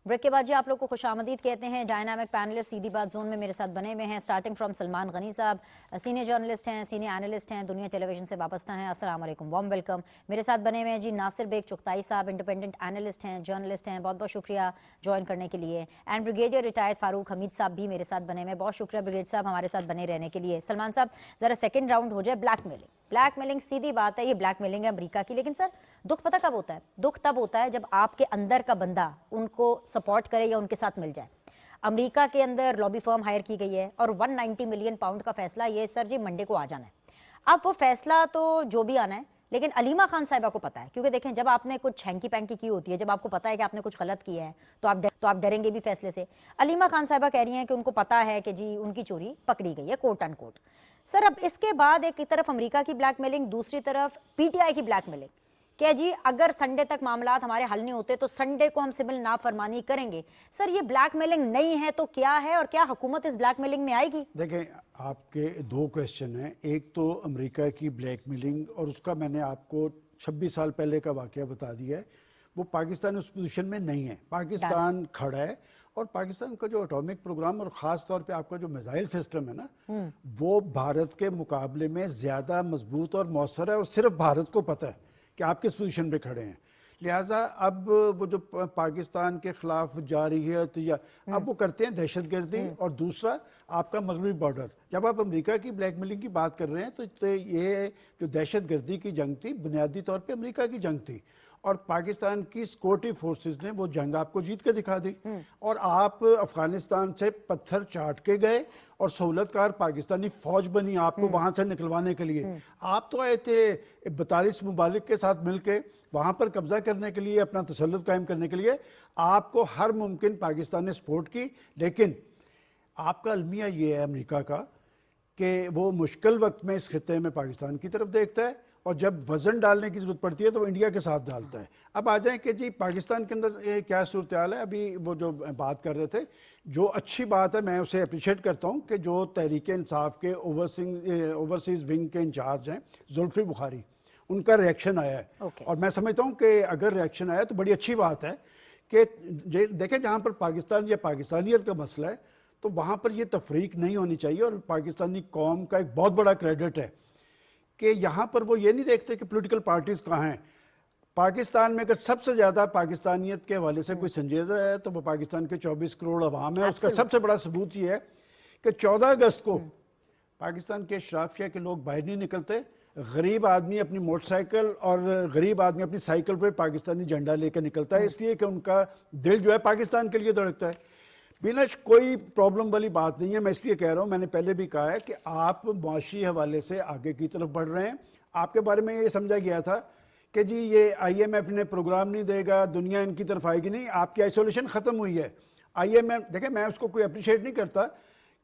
Speaker 1: ब्रेक के बाद जी आप लोग को खुशामदीद कहते हैं। डायनामिक पैनलिस्ट सीधी बात जोन में मेरे साथ बने हुए हैं, स्टार्टिंग फ्रॉम सलमान गनी साहब, सीनियर जर्नलिस्ट हैं, सीनियर एनालिस्ट हैं, दुनिया टेलीविजन से वाबस्ता हैं। अस्सलाम वालेकुम, वार्म वेलकम। मेरे साथ बने हुए हैं जी नासिर बेग चुगताई साहब, इंडिपेंडेंट एनालिस्ट हैं, जर्नलिस्ट हैं, बहुत बहुत शुक्रिया ज्वाइन करने के लिए। And brigadier retired Farooq Hamid साहब भी मेरे साथ बने हुए हैं, बहुत शुक्रिया ब्रिगेड साहब हमारे साथ बने रहने के लिए। सलमान साहब, जरा सेकेंड राउंड हो जाए। ब्लैकमेलिंग सीधी बात है, ये ब्लैकमेलिंग है अमेरिका की, लेकिन सर दुख पता कब होता है? दुख तब होता है जब आपके अंदर का बंदा उनको सपोर्ट करे या उनके साथ मिल जाए। अमेरिका के अंदर लॉबी फर्म हायर की गई है और 190 मिलियन पाउंड का फैसला ये सर जी मंडे को आ जाना है। अब वो फैसला तो जो भी आना है, लेकिन अलीमा खान साहिबा को पता है, क्योंकि देखें जब आपने कुछ हैंकी पैंकी की होती है, जब आपको पता है कि आपने कुछ गलत किया है तो आप डरेंगे भी फैसले से। अलीमा खान साहिबा कह रही हैं कि उनको पता है कि जी उनकी चोरी पकड़ी गई है, कोट एंड कोट। सर अब इसके बाद एक तरफ अमेरिका की ब्लैकमेलिंग, दूसरी तरफ पीटीआई की ब्लैकमेलिंग, क्या जी अगर संडे तक मामलात हमारे हल नहीं होते तो संडे को हम सिविल नाफरमानी करेंगे। सर ये ब्लैकमेलिंग नहीं है तो क्या है, और क्या हुकूमत इस ब्लैकमेलिंग में आएगी?
Speaker 3: देखें, आपके दो क्वेश्चन हैं। एक तो अमेरिका की ब्लैकमेलिंग, और उसका मैंने आपको 26 साल पहले का वाकया बता दिया है। वो पाकिस्तान उस पोजीशन में नहीं है, पाकिस्तान खड़ा है, और पाकिस्तान का जो एटॉमिक प्रोग्राम और ख़ास तौर पे आपका जो मिसाइल सिस्टम है ना, वो भारत के मुकाबले में ज़्यादा मजबूत और मौसर है, और सिर्फ भारत को पता है कि आप किस पोजीशन पे खड़े हैं। लिहाजा अब वो जो पाकिस्तान के खिलाफ जारहियत या अब वो करते हैं दहशतगर्दी, और दूसरा आपका मगरबी बॉर्डर। जब आप अमेरिका की ब्लैकमेलिंग की बात कर रहे हैं तो ये जो दहशतगर्दी की जंग थी बुनियादी तौर पे अमेरिका की जंग थी, और पाकिस्तान की सिक्योरिटी फोर्सेस ने वो जंग आपको जीत के दिखा दी, और आप अफगानिस्तान से पत्थर चाट के गए और सहूलतकार पाकिस्तानी फौज बनी आपको वहां से निकलवाने के लिए। आप तो आए थे 42 मुमालिक के साथ मिलके वहां पर कब्जा करने के लिए, अपना तसल्लुत कायम करने के लिए। आपको हर मुमकिन पाकिस्तान ने सपोर्ट की, लेकिन आपका अलमिया ये है अमेरिका का कि वो मुश्किल वक्त में इस खित्ते में पाकिस्तान की तरफ देखता है, और जब वजन डालने की जरूरत पड़ती है तो वो इंडिया के साथ डालता है। अब आ जाए कि जी पाकिस्तान के अंदर ये क्या सूरत हाल है। अभी वो जो बात कर रहे थे, जो अच्छी बात है, मैं उसे अप्रिशिएट करता हूँ कि जो तहरीक इंसाफ के ओवरसीज विंग के इंचार्ज हैं जुल्फी बुखारी, उनका रिएक्शन आया है। और मैं समझता हूँ कि अगर रिएक्शन आया तो बड़ी अच्छी बात है कि देखें जहाँ पर पाकिस्तान या पाकिस्तानियत का मसला है तो वहाँ पर ये तफरीक नहीं होनी चाहिए, और पाकिस्तानी कौम का एक बहुत बड़ा क्रेडिट है कि यहाँ पर वो ये नहीं देखते कि पॉलिटिकल पार्टीज कहाँ हैं। पाकिस्तान में अगर सबसे ज़्यादा पाकिस्तानियत के हवाले से कोई संजीदा है तो वो पाकिस्तान के 24 करोड़ अवाम है। उसका सबसे बड़ा सबूत ये है कि 14 अगस्त को पाकिस्तान के शराफिया के लोग बाहर नहीं निकलते, गरीब आदमी अपनी मोटरसाइकिल और गरीब आदमी अपनी साइकिल पर पाकिस्तानी झंडा लेकर निकलता है, इसलिए कि उनका दिल जो है पाकिस्तान के लिए धड़कता है। बिना कोई प्रॉब्लम वाली बात नहीं है। मैं इसलिए कह रहा हूँ, मैंने पहले भी कहा है कि आप मुआशी हवाले से आगे की तरफ बढ़ रहे हैं। आपके बारे में ये समझा गया था कि जी ये IMF ने प्रोग्राम नहीं देगा, दुनिया इनकी तरफ आएगी। नहीं, आपकी आइसोलेशन ख़त्म हुई है। IMF देखें, मैं उसको कोई अप्रिशिएट नहीं करता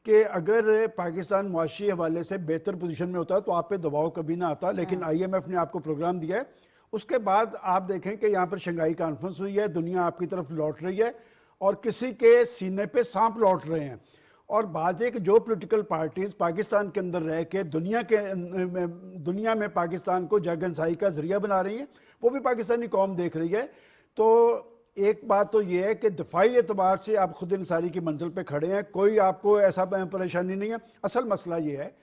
Speaker 3: कि अगर पाकिस्तान मुआशी हवाले से बेहतर पोजीशन में होता तो आप पे दबाव कभी ना आता, लेकिन IMF ने आपको प्रोग्राम दिया है। उसके बाद आप देखें कि यहाँ पर शंघाई कॉन्फ्रेंस हुई है, दुनिया आपकी तरफ लौट रही है और किसी के सीने पे सांप लौट रहे हैं। और बात है कि जो पॉलिटिकल पार्टीज पाकिस्तान के अंदर रह के दुनिया में पाकिस्तान को जगहंसाई का जरिया बना रही हैं, वो भी पाकिस्तानी कौम देख रही है। तो एक बात तो ये है कि दफाई एतबार से आप खुद इंसारी की मंजिल पे खड़े हैं, कोई आपको ऐसा परेशानी नहीं है। असल मसला ये है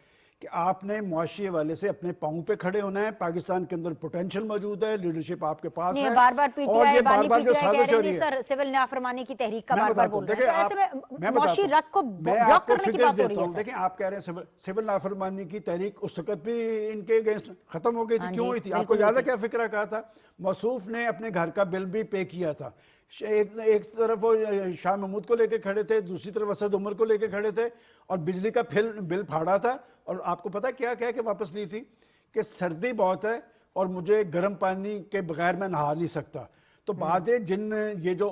Speaker 3: कि आपने मुआशी हवाले से अपने पाँव पे खड़े होना है। पाकिस्तान के अंदर पोटेंशियल मौजूद है, लीडरशिप आपके पास है।
Speaker 1: बार-बार पीटीआई जो साजिश हो रही है सर, सिविल नाफरमानी की तहरीक का बार-बार बोल रहे हैं। ऐसे में मुआशी रक को ब्लॉक करने की बात हो रही है।
Speaker 3: देखिए, आप कह रहे हैं सिविल नाफरमानी की तहरीक उस वक्त भी इनके अगेंस्ट खत्म हो गई थी। क्यों हुई थी? आपको याद है क्या फिक्रा कहा था? मसूफ ने अपने घर का बिल भी पे किया था। एक तरफ वो शाह महमूद को लेके खड़े थे, दूसरी तरफ असद उमर को लेके खड़े थे, और बिजली का बिल फाड़ा था। और आपको पता क्या कह के वापस ली थी कि सर्दी बहुत है और मुझे गर्म पानी के बगैर मैं नहा नहीं सकता। तो बात है, जिन ये जो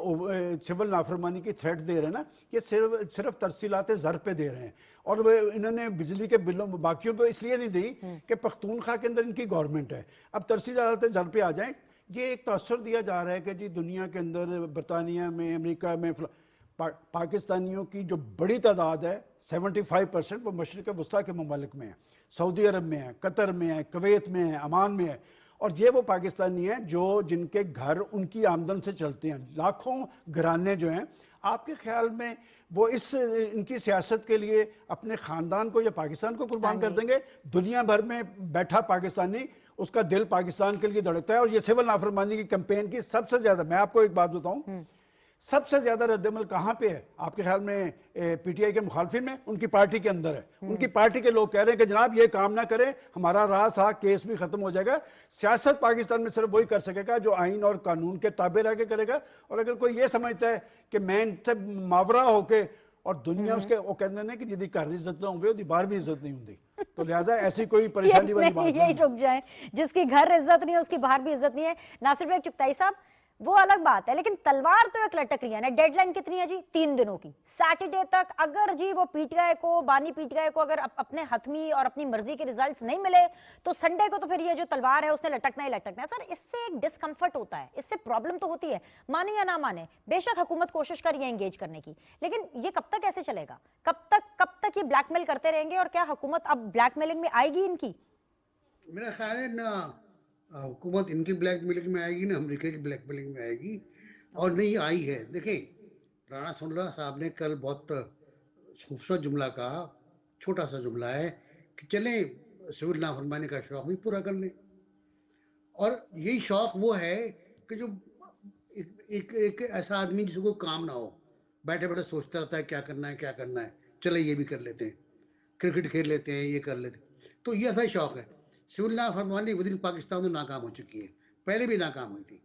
Speaker 3: सिविल नाफरमानी की थ्रेट दे रहे हैं ना, ये सिर्फ तरसीलात ज़र पे दे रहे हैं। और इन्होंने बिजली के बिलों बाकियों पे इसलिए नहीं दी कि पख्तूनख्वा के अंदर इनकी गवर्नमेंट है। अब तरसीलात ज़र पे आ जाएं। ये एक तअस्सुर दिया जा रहा है कि जी दुनिया के अंदर बरतानिया में, अमेरिका में पाकिस्तानियों की जो बड़ी तादाद है 75% वो मशरिक़ वस्ता के ममालिक में है, सऊदी अरब में है, कतर में है, कुवैत में है, अमान में है। और ये वो पाकिस्तानी हैं जो जिनके घर उनकी आमदन से चलते हैं, लाखों घराने जो हैं, आपके ख्याल में वो इस इनकी सियासत के लिए अपने खानदान को या पाकिस्तान को कुर्बान कर देंगे? दुनिया भर में बैठा पाकिस्तानी, उसका दिल पाकिस्तान के लिए धड़कता है। और ये सिविल नाफरमानी की कैंपेन की सबसे ज्यादा, मैं आपको एक बात बताऊं, सबसे ज्यादा रद्दमल कहां पे है आपके ख्याल में? पीटीआई के मुखालफिन में, उनकी पार्टी के अंदर है। उनकी पार्टी के लोग कह रहे हैं कि जनाब ये काम ना करें, हमारा रास हा केस भी खत्म हो जाएगा। सियासत पाकिस्तान में सिर्फ वही कर सकेगा जो आइन और कानून के ताबे रह के करेगा। और अगर कोई ये समझता है कि मैं इनसे मावरा होके और दुनिया उसके, वो कहते हैं कि जिदी घर इज्जत ना होगी बाहर भी इज्जत नहीं होती, तो लिहाजा ऐसी कोई परेशानी वाली बात
Speaker 1: यही रुक जाए, जिसकी घर इज्जत नहीं है उसकी बाहर भी इज्जत नहीं है। नासिर भाई चुगताई साहब, वो अलग बात है, लेकिन तलवार तो एक लटक रही है ना। डेडलाइन कितनी है जी? 3 दिनों की, सैटरडे तक। अगर जी वो पीटीआई को, बानी पीटीआई को अगर अपने हथमी और अपनी मर्जी के रिजल्ट्स नहीं मिले तो संडे को तो फिर ये जो तलवार है उसने लटकना ही लटकना है। सर, इससे एक डिस्कंफर्ट होता है, इससे प्रॉब्लम तो होती है, माने या ना माने। बेशक हुकूमत कोशिश कर रही है एंगेज करने की, लेकिन ये कब तक ऐसे चलेगा? कब तक ये ब्लैकमेल करते रहेंगे? और क्या हुकूमत अब ब्लैकमेलिंग में आएगी इनकी?
Speaker 4: मेरा ख्याल है ना हुकूमत इनकी ब्लैकमेलिंग में आएगी ना अमेरिका की ब्लैकमेलिंग में आएगी, और नहीं आई है। देखें, राणा सुंदरा साहब ने कल बहुत खूबसूरत जुमला कहा, छोटा सा जुमला है कि चलें सिविल नाफरमानी का शौक भी पूरा कर लें। और यही शौक वो है कि जो एक ऐसा आदमी जिसको काम ना हो, बैठे बैठे सोचता रहता है क्या करना है क्या करना है, चले ये भी कर लेते हैं, क्रिकेट खेल लेते हैं, ये कर लेते हैं। तो ये ऐसा शौक है। सिविल नाफरमानी विद इन पाकिस्तान में नाकाम हो चुकी है, पहले भी नाकाम हुई थी।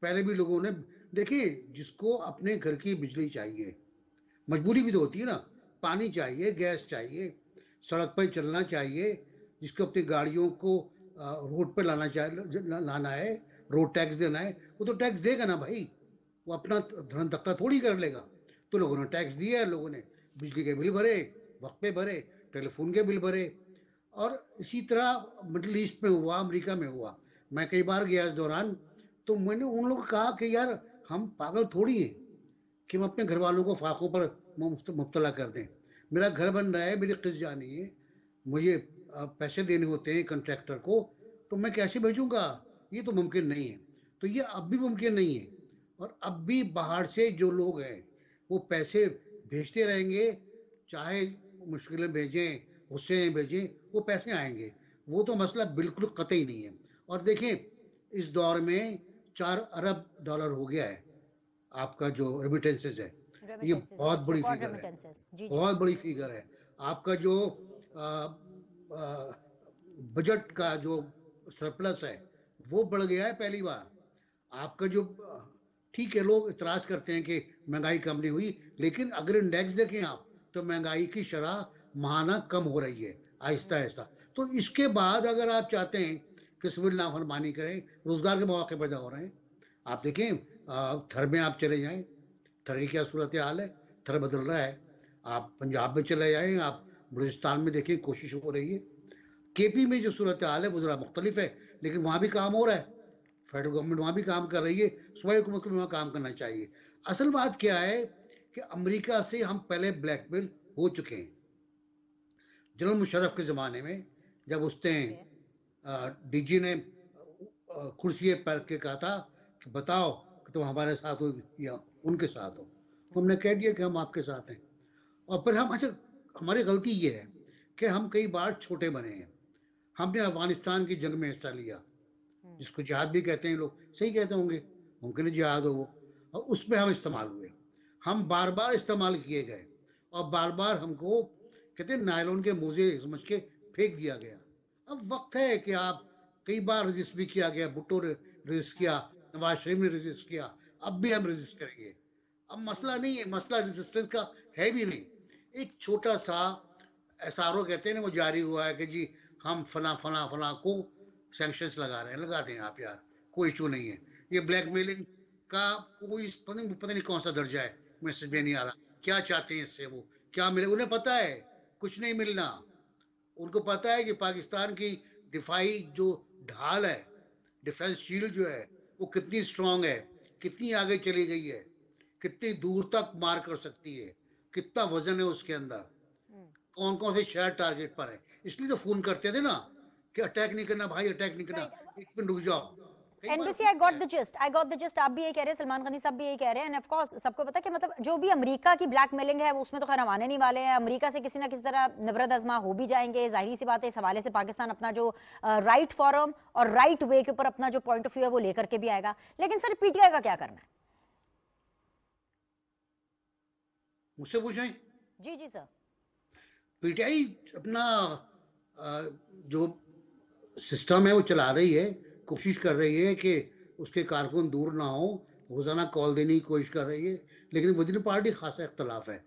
Speaker 4: पहले भी लोगों ने, देखिए, जिसको अपने घर की बिजली चाहिए, मजबूरी भी तो होती है ना, पानी चाहिए, गैस चाहिए, सड़क पर चलना चाहिए, जिसको अपनी गाड़ियों को रोड पे लाना है, रोड टैक्स देना है, वो तो टैक्स देगा ना भाई, वो अपना धन धक्का थोड़ी कर लेगा। तो लोगों ने टैक्स दिया है, लोगों ने बिजली के बिल भरे, वक्त पे भरे, टेलीफोन के बिल भरे। और इसी तरह मिडिल ईस्ट में हुआ, अमेरिका में हुआ। मैं कई बार गया इस दौरान, तो मैंने उन लोगों को कहा कि यार हम पागल थोड़ी हैं कि हम अपने घर वालों को फाकों पर मुब्तला कर दें। मेरा घर बन रहा है, मेरी किस्त जानी है, मुझे पैसे देने होते हैं कंट्रैक्टर को, तो मैं कैसे भेजूंगा? ये तो मुमकिन नहीं है। तो ये अब भी मुमकिन नहीं है। और अब भी बाहर से जो लोग हैं वो पैसे भेजते रहेंगे, चाहे मुश्किलें भेजें, हुसैन भेजें, वो पैसे आएंगे। वो तो मसला बिल्कुल कतई नहीं है। और देखें, इस दौर में 4 अरब डॉलर हो गया है आपका जो रेमिटेंसेस है, ये बहुत बड़ी फिगर है, बहुत बड़ी फिगर है। आपका जो बजट का जो सरप्लस है वो बढ़ गया है पहली बार। आपका जो, ठीक है, लोग इतराज करते हैं कि महंगाई कम नहीं हुई, लेकिन अगर इंडेक्स देखें आप तो महंगाई की शरह माहाना कम हो रही है आहिस्ता आहिस्ता। तो इसके बाद अगर आप चाहते हैं कि सिविल नाफरमानी करें, रोजगार के मौके पैदा हो रहे हैं। आप देखें, थर में आप चले जाएं, थर की क्या सूरत हाल है, थर बदल रहा है। आप पंजाब में चले जाएं, आप बलूचिस्तान में देखें, कोशिश हो रही है। केपी में जो सूरत हाल है वो ज़रा मुख्तलिफ है, लेकिन वहाँ भी काम हो रहा है। फेडरल गवर्नमेंट वहाँ भी काम कर रही है, सूबाई हुकूमत को भी वहाँ काम करना चाहिए। असल बात क्या है कि अमेरिका से हम पहले ब्लैकमेल हो चुके हैं। जनरल मुशर्रफ के ज़माने में जब उसने डीजी ने कुर्सी पर के कहा था कि बताओ कि तुम हमारे साथ हो या उनके साथ हो, तो हमने कह दिया कि हम आपके साथ हैं। और फिर हम, अच्छा, हमारी गलती ये है कि हम कई बार छोटे बने हैं। हमने अफगानिस्तान की जंग में हिस्सा लिया, जिसको जिहाद भी कहते हैं लोग, सही कहते होंगे, मुमकिन है जिहाद हो वो, और उसमें हम इस्तेमाल हुए। हम बार बार इस्तेमाल किए गए और बार बार हमको, कहते हैं, नायलॉन के मोजे समझ के फेंक दिया गया। अब वक्त है कि आप, कई बार रजिस्ट भी किया गया, भुट्टो ने रजिस्ट किया, नवाज शरीफ ने रजिस्ट किया, अब भी हम रजिस्ट करेंगे। अब मसला नहीं है, मसला रेजिस्टेंस का है भी नहीं। एक छोटा सा एसआरओ कहते हैं ना, वो जारी हुआ है कि जी हम फला फला फला को सैंक्शंस लगा रहे हैं, लगा दें आप यार, कोई इशू नहीं है। ये ब्लैकमेलिंग का कोई पता नहीं कौन सा दर्जा है, मैसेज में नहीं आ रहा। क्या चाहते हैं इससे, वो क्या मिले? उन्हें पता है कुछ नहीं मिलना। उनको पता है कि पाकिस्तान की दिफाई जो ढाल है, डिफेंस शील्ड जो है, वो कितनी स्ट्रांग है, कितनी आगे चली गई है, कितनी दूर तक मार कर सकती है, कितना वजन है उसके अंदर, कौन कौन से शहर टारगेट पर है। इसलिए तो फोन करते थे ना कि अटैक नहीं करना भाई, अटैक नहीं करना। एक मिनट रुक जाओ।
Speaker 1: NBC, I got the gist. आप भी यही कह रहे हैं, सलमान गनी साहब भी यही कह रहे हैं, एंड ऑफ कोर्स सबको पता है कि मतलब जो भी अमेरिका की ब्लैकमेलिंग है उसमें तो खैर हम आने नहीं वाले हैं। अमेरिका से किसी ना किसी तरह निबरत आजमा हो भी जाएंगे, जाहिर सी बात है। इस हवाले से पाकिस्तान अपना जो राइट फॉरम और राइट वे के ऊपर अपना जो पॉइंट ऑफ व्यू है वो लेकर के भी आएगा। लेकिन सर PTI का क्या करना है?
Speaker 4: मुझसे पूछें?
Speaker 1: जी जी सर।
Speaker 4: पीटीआई अपना जो सिस्टम है वो चला रही है, कोशिश कर रही है कि उसके कारकुन दूर ना हो, रोजाना कॉल देने की कोशिश कर रही है, लेकिन विदिन पार्टी खासा इख्तलाफ है।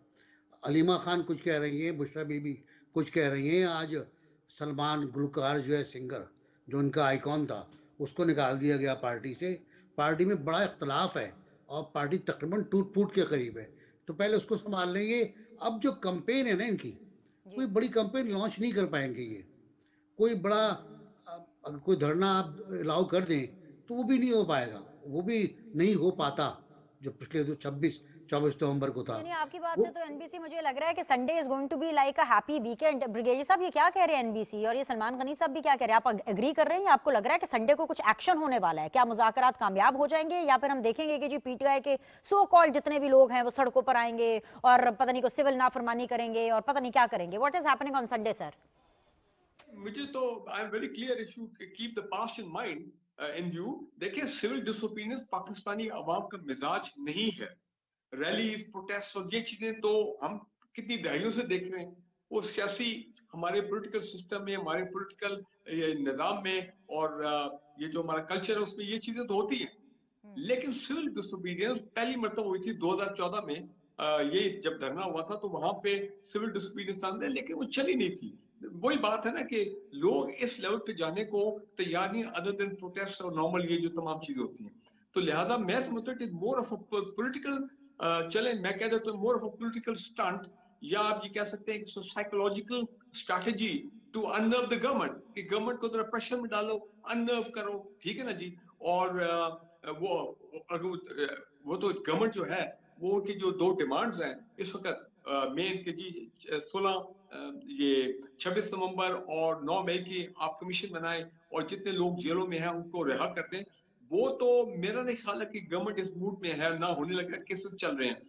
Speaker 4: अलीमा खान कुछ कह रही हैं, बुशरा बीबी कुछ कह रही हैं। आज सलमान गुलकार जो है सिंगर, जो उनका आइकॉन था, उसको निकाल दिया गया पार्टी से। पार्टी में बड़ा इख्तलाफ है और पार्टी तकरीबन टूट फूट के करीब है। तो पहले उसको संभाल लेंगे। अब जो कैंपेन है ना इनकी, कोई बड़ी कैंपेन लॉन्च नहीं कर पाएंगे ये। कोई बड़ा अगर कोई धरना आप अलाउ कर दें तो वो भी नहीं हो पाएगा, वो भी नहीं हो पाता जो पिछले 24 नवंबर को था।
Speaker 1: यानी आपकी बात से तो NBC मुझे लग रहा है कि Sunday is going to be like a happy weekend. Brigadier साहब ये क्या कह रहे हैं NBC, और ये सलमान गनी साहब भी क्या कह रहे हैं? आप एग्री कर रहे हैं या आपको लग रहा है कि संडे को कुछ एक्शन होने वाला है? क्या मुज़ाकरात कामयाब हो जाएंगे या फिर हम देखेंगे कि जी PTI के सो कॉल्ड जितने भी लोग हैं वो सड़कों पर आएंगे और पता नहीं को सिविल नाफरमानी करेंगे और पता नहीं क्या करेंगे? What is happening on Sunday sir?
Speaker 5: मुझे तो I am very clear, if you keep the past in mind in view, देखिए सिविल डिसोबीडियंस पाकिस्तानी अवाम का मिजाज नहीं है। रैलीज, प्रोटेस्ट और ये चीजें तो हम कितनी दहाइयों से देख रहे हैं। वो सियासी हमारे पॉलिटिकल सिस्टम में, हमारे पॉलिटिकल निजाम में और ये जो हमारा कल्चर है उसमें ये चीजें तो होती हैं। लेकिन सिविल डिसोबीडियंस पहली मरतबा हुई थी 2014 में। ये जब धरना हुआ था तो वहां पे सिविल डिसोबीडियंस आंदोलन, लेकिन वो चली नहीं थी। वही बात है ना कि लोग इस लेवल पे जाने को तैयार नहीं, अदर देन प्रोटेस्ट और नॉर्मल ये जो तमाम चीजें होती हैं। तो लिहाजा मैं समझता हूँ it is more of a political, चले मैं कह देता हूँ more of a political stunt, या आप ये कह सकते हैं psychological strategy to unnerve the government, कि गवर्नमेंट को जरा प्रेशर में डालो, अनर्व करो, ठीक है ना जी। और वो तो गवर्नमेंट जो है वो उनकी जो दो डिमांड्स हैं इस वक्त मेन के जी 26 नवंबर और 9 मई की आप कमीशन बनाएं और जितने लोग जेलों में हैं उनको रिहा कर दें। वो तो मेरा नहीं ख्याल है कि गवर्नमेंट इस मूड में है, ना होने लगा, केसेस चल रहे हैं।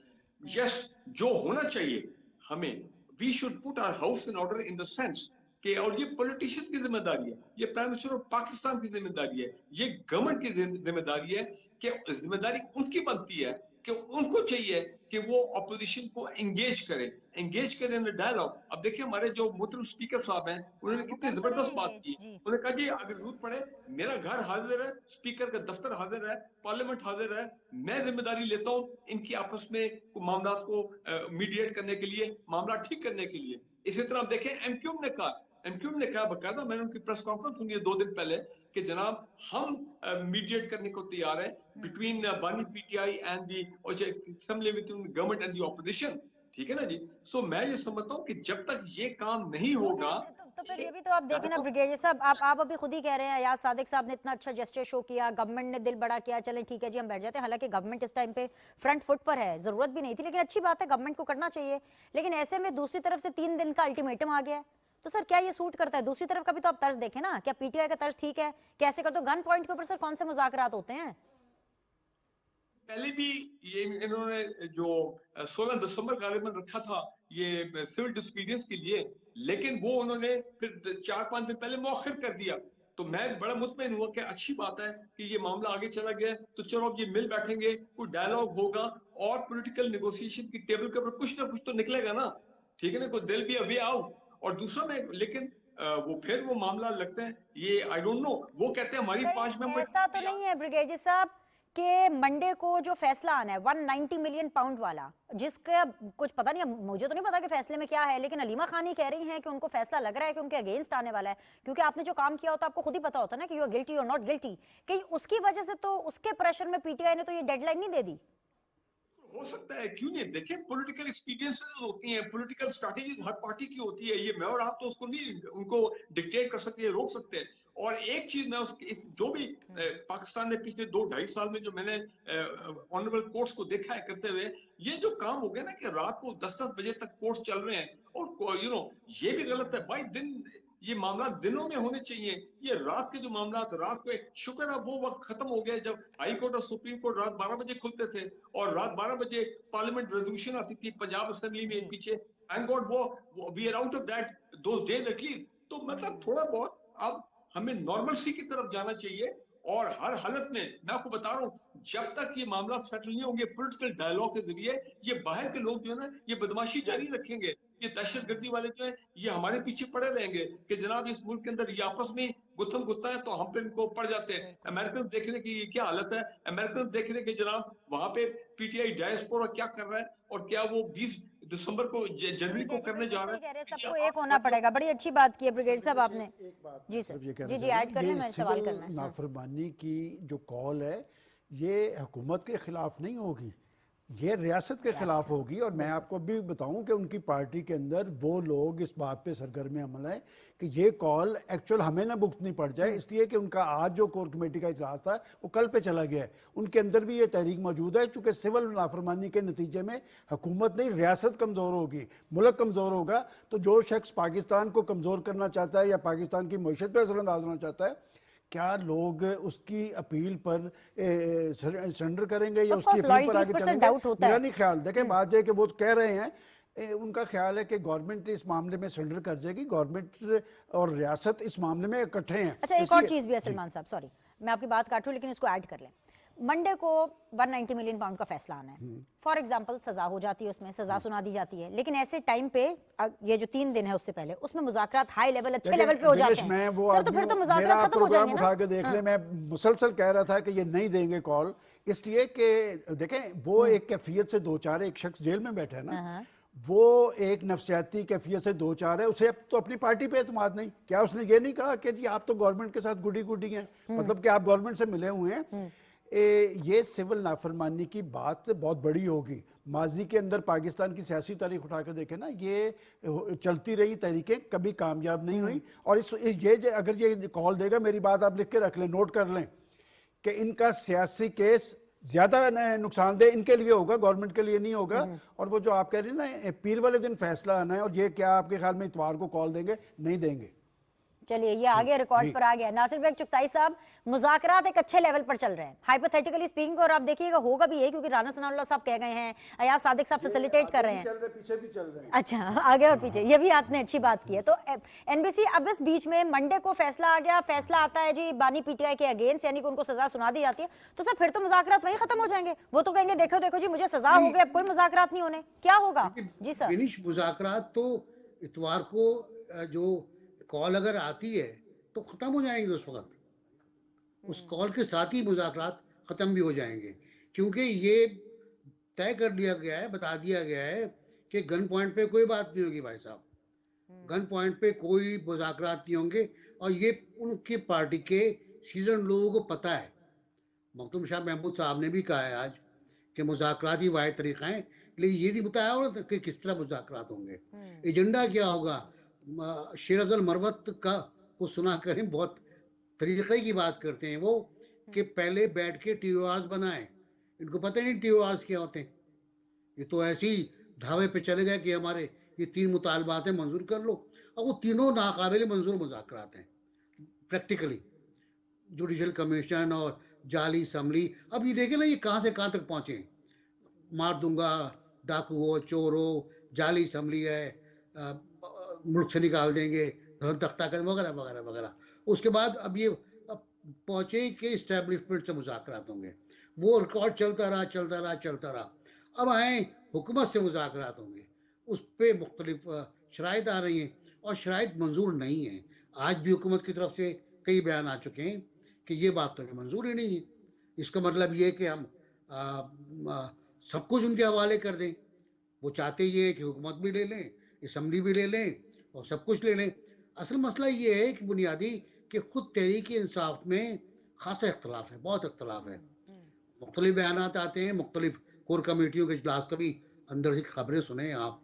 Speaker 5: यस, जो होना चाहिए हमें, we should put our house in order in the sense कि, और ये पॉलिटिशियन की जिम्मेदारी है, ये प्राइम मिनिस्टर ऑफ पाकिस्तान की जिम्मेदारी है, ये गवर्नमेंट की जिम्मेदारी है कि जिम्मेदारी उनकी बनती है कि उनको चाहिए कि वो अपोजिशन को एंगेज करें इन डायलॉग। अब देखिए हमारे जो मोहतरम स्पीकर साहब हैं, उन्होंने कितनी जबरदस्त बात की। उन्होंने कहा जी अगर जरूरत पड़े मेरा घर हाजिर है, स्पीकर का दफ्तर हाजिर है, पार्लियामेंट हाजिर है, मैं जिम्मेदारी लेता हूँ इनकी आपस में मामला को मीडिएट करने के लिए, मामला ठीक करने के लिए। इसी तरह आप देखें एमक्यूएम ने कहा बकायदा, मैंने उनकी प्रेस कॉन्फ्रेंस सुनी है 2 दिन पहले कि जनाब हम मीडिएट करने को तैयार है बिटवीन बानी PTI and the assembly between government and the opposition, ठीक है ना जी। सो मैं ये समझता हूँ कि जब तक ये काम नहीं होगा
Speaker 1: तो फिर ये भी तो आप देखें ना ब्रिगेडियर साहब, आप अभी खुद ही कह रहे हैं, अयाज सादिक साहब ने इतना अच्छा जेस्चर शो किया, गवर्नमेंट ने दिल बड़ा किया, चलें ठीक है जी हम बैठ जाते हैं। हालांकि गवर्नमेंट इस टाइम पे फ्रंट फुट पर है, जरूरत भी नहीं थी, लेकिन अच्छी बात है गवर्नमेंट को करना चाहिए। लेकिन ऐसे में दूसरी तरफ से 3 दिन का अल्टीमेटम आ गया है, तो सर क्या ये सूट करता है? दूसरी तरफ का भी तो आप तर्ज देखें ना, क्या PTI का तर्ज ठीक है? कैसे कर दो गन पॉइंट के ऊपर सर कौन से मुज़ाकरात होते हैं?
Speaker 5: पहले भी ये इन्होंने जो 16 दिसंबर गालिबन रखा था ये सिविल डिसोबीडियंस के लिए, लेकिन वो उन्होंने फिर 4-5 दिन पहले मौखिर कर दिया। तो मैं बड़ा मुतमईन हुआ कि अच्छी बात है कि ये मामला आगे चला गया, तो चलो अब ये मिल बैठेंगे, कोई डायलॉग होगा और पॉलिटिकल नेगोशिएशन की टेबल के ऊपर कुछ ना कुछ तो निकलेगा ना, ठीक है ना, कोई दिल बी अ वे आउट। और दूसरा में लेकिन वो फिर वो मामला लगता है ये आई डोंट नो, वो कहते हैं हमारी 5 मेंबर।
Speaker 1: ऐसा तो नहीं है ब्रिगेडियर साहब कि मंडे को जो फैसला आना है 190 मिलियन पाउंड वाला, जिसका कुछ पता नहीं, मुझे तो नहीं पता कि फैसले में क्या है, लेकिन अलीमा खान ही कह रही हैं कि उनको फैसला लग रहा है कि उनके अगेंस्ट आने वाला है, क्योंकि आपने जो काम किया होता है आपको खुद ही पता होता है ना कि यू आर गिल्टी और नॉट गिल्टी। कहीं उसकी वजह से तो उसके प्रेशर में PTI ने तो ये डेडलाइन नहीं दे दी।
Speaker 5: हो सकता है, क्यों नहीं। देखिए पॉलिटिकल एक्सपीरियंसेस होती हैं, पॉलिटिकल स्ट्रैटेजी हर पार्टी की होती है, ये मैं और आप तो उसको नहीं उनको डिक्टेट कर सकते हैं, रोक सकते हैं। और एक चीज मैं इस जो भी पाकिस्तान में पिछले 2-2.5 साल में जो मैंने ऑनरेबल कोर्ट्स को देखा है करते हुए, ये जो काम हो गया ना कि रात को 10-10 बजे तक कोर्ट्स चल रहे हैं, और यू नो ये भी गलत है भाई। दिन ये मामला दिनों में होने चाहिए। ये रात के जो मामला रात को, एक शुक्र है वो वक्त खत्म हो गया जब हाई कोर्ट और सुप्रीम कोर्ट रात 12 बजे खुलते थे और रात 12 बजे पार्लियामेंट रेजोल्यूशन आती थी पंजाब असेंबली में पीछे। थैंक गॉड वो we are out of that those days at least. तो मतलब थोड़ा बहुत अब हमें नॉर्मलसी की तरफ जाना चाहिए और हर हालत में मैं आपको बता रहा हूँ जब तक ये मामला सेटल नहीं होंगे पॉलिटिकल डायलॉग के जरिए ये बाहर के लोग जो है ना ये बदमाशी जारी रखेंगे। ये दहशतगर्दी वाले जो है ये हमारे पीछे पड़े रहेंगे कि जनाब इस मुल्क के अंदर ये आपस में गुत्थम गुत्ता है तो हम पे इनको पड़ जाते हैं। अमेरिकन देखने की क्या हालत है, अमेरिकन देखने के जनाब वहां पे पीटीआई डायस्पोरा क्या कर रहा है और क्या वो 20 दिसंबर को जनवरी को करने जा रहा है।
Speaker 1: सबको एक होना पड़ेगा। बड़ी अच्छी बात की है ब्रिगेड साहब आपने। जी सर, जी ऐड कर लें, मैं सवाल करना है।
Speaker 3: नाफरमानी की जो कॉल है ये हुकूमत के खिलाफ नहीं होगी, ये रियासत के खिलाफ होगी। और मैं आपको भी बताऊं कि उनकी पार्टी के अंदर वो लोग इस बात पे सरगर्म अमल है कि ये कॉल एक्चुअल हमें ना भुगतनी पड़ जाए, इसलिए कि उनका आज जो कोर कमेटी का इजलास था वो कल पे चला गया है। उनके अंदर भी ये तहरीक मौजूद है क्योंकि सिविल नाफरमानी के नतीजे में हुकूमत नहीं रियासत कमज़ोर होगी, मुल्क कमज़ोर होगा। तो जो शख्स पाकिस्तान को कमज़ोर करना चाहता है या पाकिस्तान की मईशत पर असरअंदाज होना चाहता है, क्या लोग उसकी अपील पर सरेंडर करेंगे या उसकी अपील पर आगे चलेंगे? मेरा नहीं ख्याल। देखें बात है कि वो कह रहे हैं उनका ख्याल है कि गवर्नमेंट इस मामले में सरेंडर कर जाएगी, गवर्नमेंट और रियासत इस मामले में इकट्ठे हैं।
Speaker 1: अच्छा एक और चीज भी है सलमान साहब, सॉरी मैं आपकी बात काट रही हूँ लेकिन इसको ऐड कर लें। मंडे को 190 मिलियन पाउंड का फैसला आना है, फॉर एग्जांपल सजा हो जाती है, उसमें सजा सुना दी जाती है, लेकिन ऐसे टाइम पे ये जो 3 दिन है उससे पहले उसमें मुज़ाकरात हाई लेवल अच्छे लेवल पे हो जाते हैं सर, तो फिर तो मुज़ाकरात खत्म हो जाएंगे ना।
Speaker 3: उठा के देख ले, मैं मुसलसल कह रहा था कि ये नहीं देंगे कॉल, इसलिए कि देखें वो एक कैफियत से दो चार, एक शख्स जेल में बैठा है ना, वो एक नफ्सियाती कैफियत से दो चार है, उसे अब तो अपनी पार्टी पे एतमाद नहीं। क्या उसने ये नहीं कहा कि जी आप तो गवर्नमेंट के साथ गुडी गुडी हैं, मतलब कि आप गवर्नमेंट से मिले हुए हैं। ये सिविल नाफरमानी की बात बहुत बड़ी होगी। माजी के अंदर पाकिस्तान की सियासी तारीख उठा कर देखें ना, ये चलती रही तहरीकें, कभी कामयाब नहीं हुई। और ये अगर ये कॉल देगा, मेरी बात आप लिख के रख लें, नोट कर लें कि इनका सियासी केस ज्यादा नुकसानदेह इनके लिए होगा, गवर्नमेंट के लिए नहीं होगा। और वो जो आप कह रहे हैं ना पीर वाले दिन फैसला आना है, और ये क्या आपके ख्याल में इतवार को कॉल देंगे? नहीं देंगे।
Speaker 1: चलिए ये आ गया, रिकॉर्ड पर आ गया। नासिर बेग चुगताई साहब, मुज़ाकरात एक अच्छे लेवल पर चल रहे हैं हाइपोथेटिकली स्पीकिंग, और आप देखिएगा होगा भी ये क्योंकि राना सनाउल्लाह साहब कह गए हैं, अयाज सादिक साहब फैसिलिटेट कर रहे हैं,
Speaker 3: पीछे भी चल रहे हैं।
Speaker 1: अच्छा आगे और पीछे, ये भी आपने अच्छी बात की है। तो एनबीसी अब इस बीच में मंडे को फैसला आ गया, फैसला आता है जी बानी पीटीआई के अगेंस्ट, यानी कि उनको सजा सुना दी जाती है, तो सर फिर तो मुज़ाकरात वहीं खत्म हो जाएंगे। वो तो कहेंगे देखो देखो जी मुझे सजा हो गई, अब कोई मुज़ाकरात नहीं होने, क्या होगा? जी सर,
Speaker 4: मुज़ाकरात तो इतवार को जो कॉल अगर आती है तो खत्म हो जाएंगे उस वक्त, उस कॉल के साथ ही मुज़ाकरात खत्म भी हो जाएंगे, क्योंकि ये तय कर दिया गया है, बता दिया गया है कि गन पॉइंट पे कोई बात नहीं होगी भाई साहब, गन पॉइंट पे कोई मुज़ाकरात नहीं होंगे। और ये उनकी पार्टी के सीजन लोगों को पता है। मखदूम शाह महमूद साहब ने भी कहा है आज कि मुज़ाकरात ही वाहिद तरीका है, लेकिन ये नहीं बताया हो कि किस तरह मुज़ाकरात होंगे, एजेंडा क्या होगा। शेर अफजल मरवत का को सुना करें, बहुत तरीके की बात करते हैं वो, कि पहले बैठ के टीओआरस बनाए, इनको पता नहीं टीओआरस क्या होते हैं, ये तो ऐसे ही धावे पे चले गए कि हमारे ये 3 मुतालबात हैं मंजूर कर लो। अब वो तीनों नाकाबिल मंजूर मुज़ाकरात हैं प्रैक्टिकली, जुडिशल कमीशन और जाली असम्बली। अब ये देखें ना ये कहाँ से कहाँ तक पहुँचे, मार दूंगा, डाकू हो, चोर हो, जाली असम्बली है, मुल्क से निकाल देंगे, तख्ता कर वगैरह वगैरह वगैरह। उसके बाद अब ये पहुंचे कि इस्टेब्लिशमेंट से मुज़ाकरात होंगे, वो रिकॉर्ड चलता रहा चलता रहा चलता रहा। अब आए हुकूमत से मुज़ाकरात होंगे, उस पर मुख्तलिफ शराइत आ रही हैं और शराइत मंजूर नहीं है। आज भी हुकूमत की तरफ से कई बयान आ चुके हैं कि ये बात तो मंजूर ही नहीं है। इसका मतलब ये है कि हम सब कुछ उनके हवाले कर दें। वो चाहते ये है कि हुकूमत भी ले लें, असम्बली भी ले लें और सब कुछ ले लें। असल मसला ये है कि बुनियादी कि खुद तहरीक इंसाफ में खासा इख्तलाफ है, बहुत इख्तलाफ है। मुख्तलिफ बयान आते हैं, मुख्तलिफ कोर कमेटियों के इजलास का भी अंदर की खबरें सुने आप,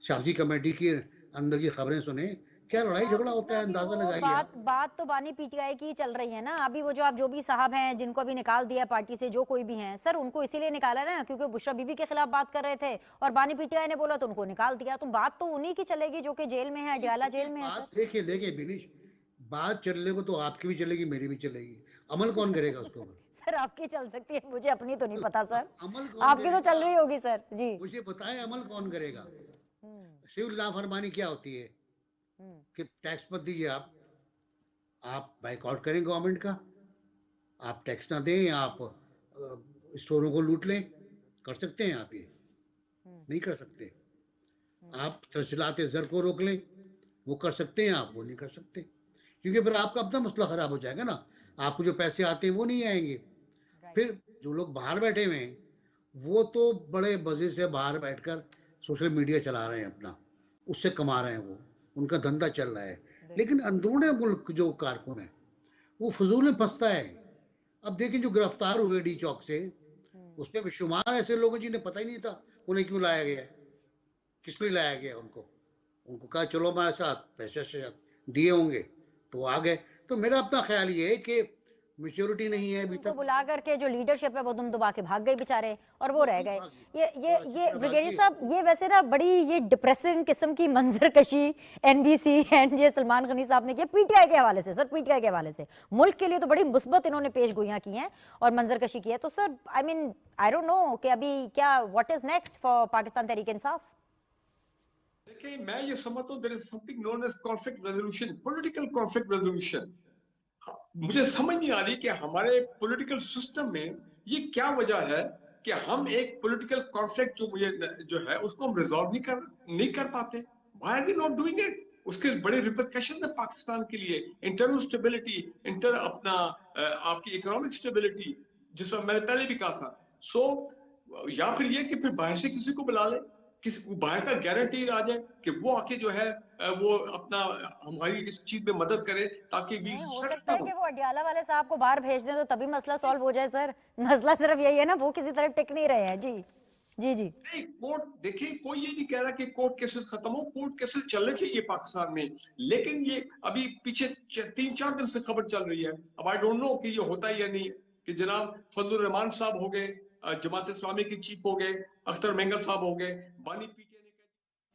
Speaker 4: सियासी कमेटी की अंदर की खबरें सुने क्या लड़ाई झगड़ा होता है, अंदाजा लगाइए आप।
Speaker 1: बात तो बानी पीटीआई की चल रही है ना अभी। वो जो भी साहब हैं जिनको अभी निकाल दिया पार्टी से, जो कोई भी हैं सर, उनको इसीलिए निकाला ना क्योंकि बुशरा बीबी के खिलाफ बात कर रहे थे और बानी पीटीआई ने बोला तो उनको निकाल दिया। तो बात तो उन्हीं की चलेगी जो कि जेल में है, अडयाला जेल में है सर।
Speaker 4: देखिए बिनीश, बात चलने को तो आपकी भी चलेगी, मेरी भी चलेगी, अमल कौन करेगा उसको?
Speaker 1: सर आपकी चल सकती है, मुझे अपनी तो नहीं पता सर।
Speaker 4: अमल कौन
Speaker 1: आपकी तो चल रही होगी सर जी।
Speaker 4: मुझे बताएं, अमल कौन करेगा? सिविल नाफरमानी क्या होती है कि टैक्स मत दीजिए, आप बाइकआउट करें गवर्नमेंट का, आप टैक्स ना दें, आप स्टोरों को लूट लें, कर सकते हैं आप? ये नहीं कर सकते। आप तरसीलाते ज़र को रोक लें, वो कर सकते हैं आप? वो नहीं कर सकते, क्योंकि फिर आपका अपना मसला खराब हो जाएगा ना। आपको जो पैसे आते हैं वो नहीं आएंगे। फिर जो लोग बाहर बैठे हुए हैं वो तो बड़े मजे से बाहर बैठकर सोशल मीडिया चला रहे हैं, अपना उससे कमा रहे हैं, वो उनका धंधा चल रहा है। लेकिन अंदरूनी मुल्क जो कारकुन है वो फजूल में फंसता है। अब देखिए जो गिरफ्तार हुए डी चौक से, उसमें बेशुमार ऐसे लोग हैं जिन्हें पता ही नहीं था उन्हें क्यों लाया गया है, किस लिए लाया गया। उनको कहा चलो हमारे साथ, पैसे दिए होंगे तो आ गए। तो मेरा अपना ख्याल ये है कि मैच्योरिटी नहीं है अभी तक।
Speaker 1: बुला करके जो लीडरशिप है वो दुम दुबा के भाग गए बेचारे और वो रह गए। ये ब्रिगेडियर साहब, ये वैसे ना बड़ी ये डिप्रेसिंग किस्म की मंजरकशी एनबीसी एंड ये सलमान गनी साहब ने किया पीटीआई के हवाले से। सर पीटीआई के हवाले से मुल्क के लिए तो बड़ी मुस्बत इन्होंने पेशगोइयां की हैं और मंजरकशी की है। तो सर आई डोंट नो कि अभी क्या what is next for Pakistan Tehreek Insaf?
Speaker 5: देखिए, मैं ये समझता हूँ there is something known as conflict resolution, political conflict resolution. मुझे समझ नहीं आ रही कि हमारे पॉलिटिकल सिस्टम में ये क्या वजह है कि हम एक पॉलिटिकल कॉन्फ्लिक्ट जो है उसको हम रिजॉल्व नहीं कर पाते। Why are we not doing it? उसके बड़े रिपरकशन है पाकिस्तान के लिए, इंटरनल स्टेबिलिटी, आपकी इकोनॉमिक स्टेबिलिटी, जिसमें मैंने पहले भी कहा था। या फिर ये कि फिर बाहर से किसी को बुला ले, किसी बाहर का गारंटी आ जाए कि वो आके जो है वो अपना हमारी इस चीज में मदद करे ताकि
Speaker 1: हो सकता है कि वो अडयाला वाले साहब को बाहर भेज दें तो तभी मसला सॉल्व हो जाए सर। मसला सिर्फ यही है ना, वो किसी तरह टिक नहीं रहे हैं। जी जी जी
Speaker 5: नहीं, कोर्ट देखिए, कोई ये नहीं कह रहा कि कोर्ट केसेस खत्म हो, कोर्ट केसेस चलने चाहिए पाकिस्तान में। लेकिन ये अभी पीछे 3-4 दिन से खबर चल रही है, अब आई डोंट नो कि ये होता है या नहीं, कि जनाब फजलुर रहमान साहब हो गए, जमात इस्लामी के चीफ हो गए, अख्तर मेंगल साहब हो गए, बानी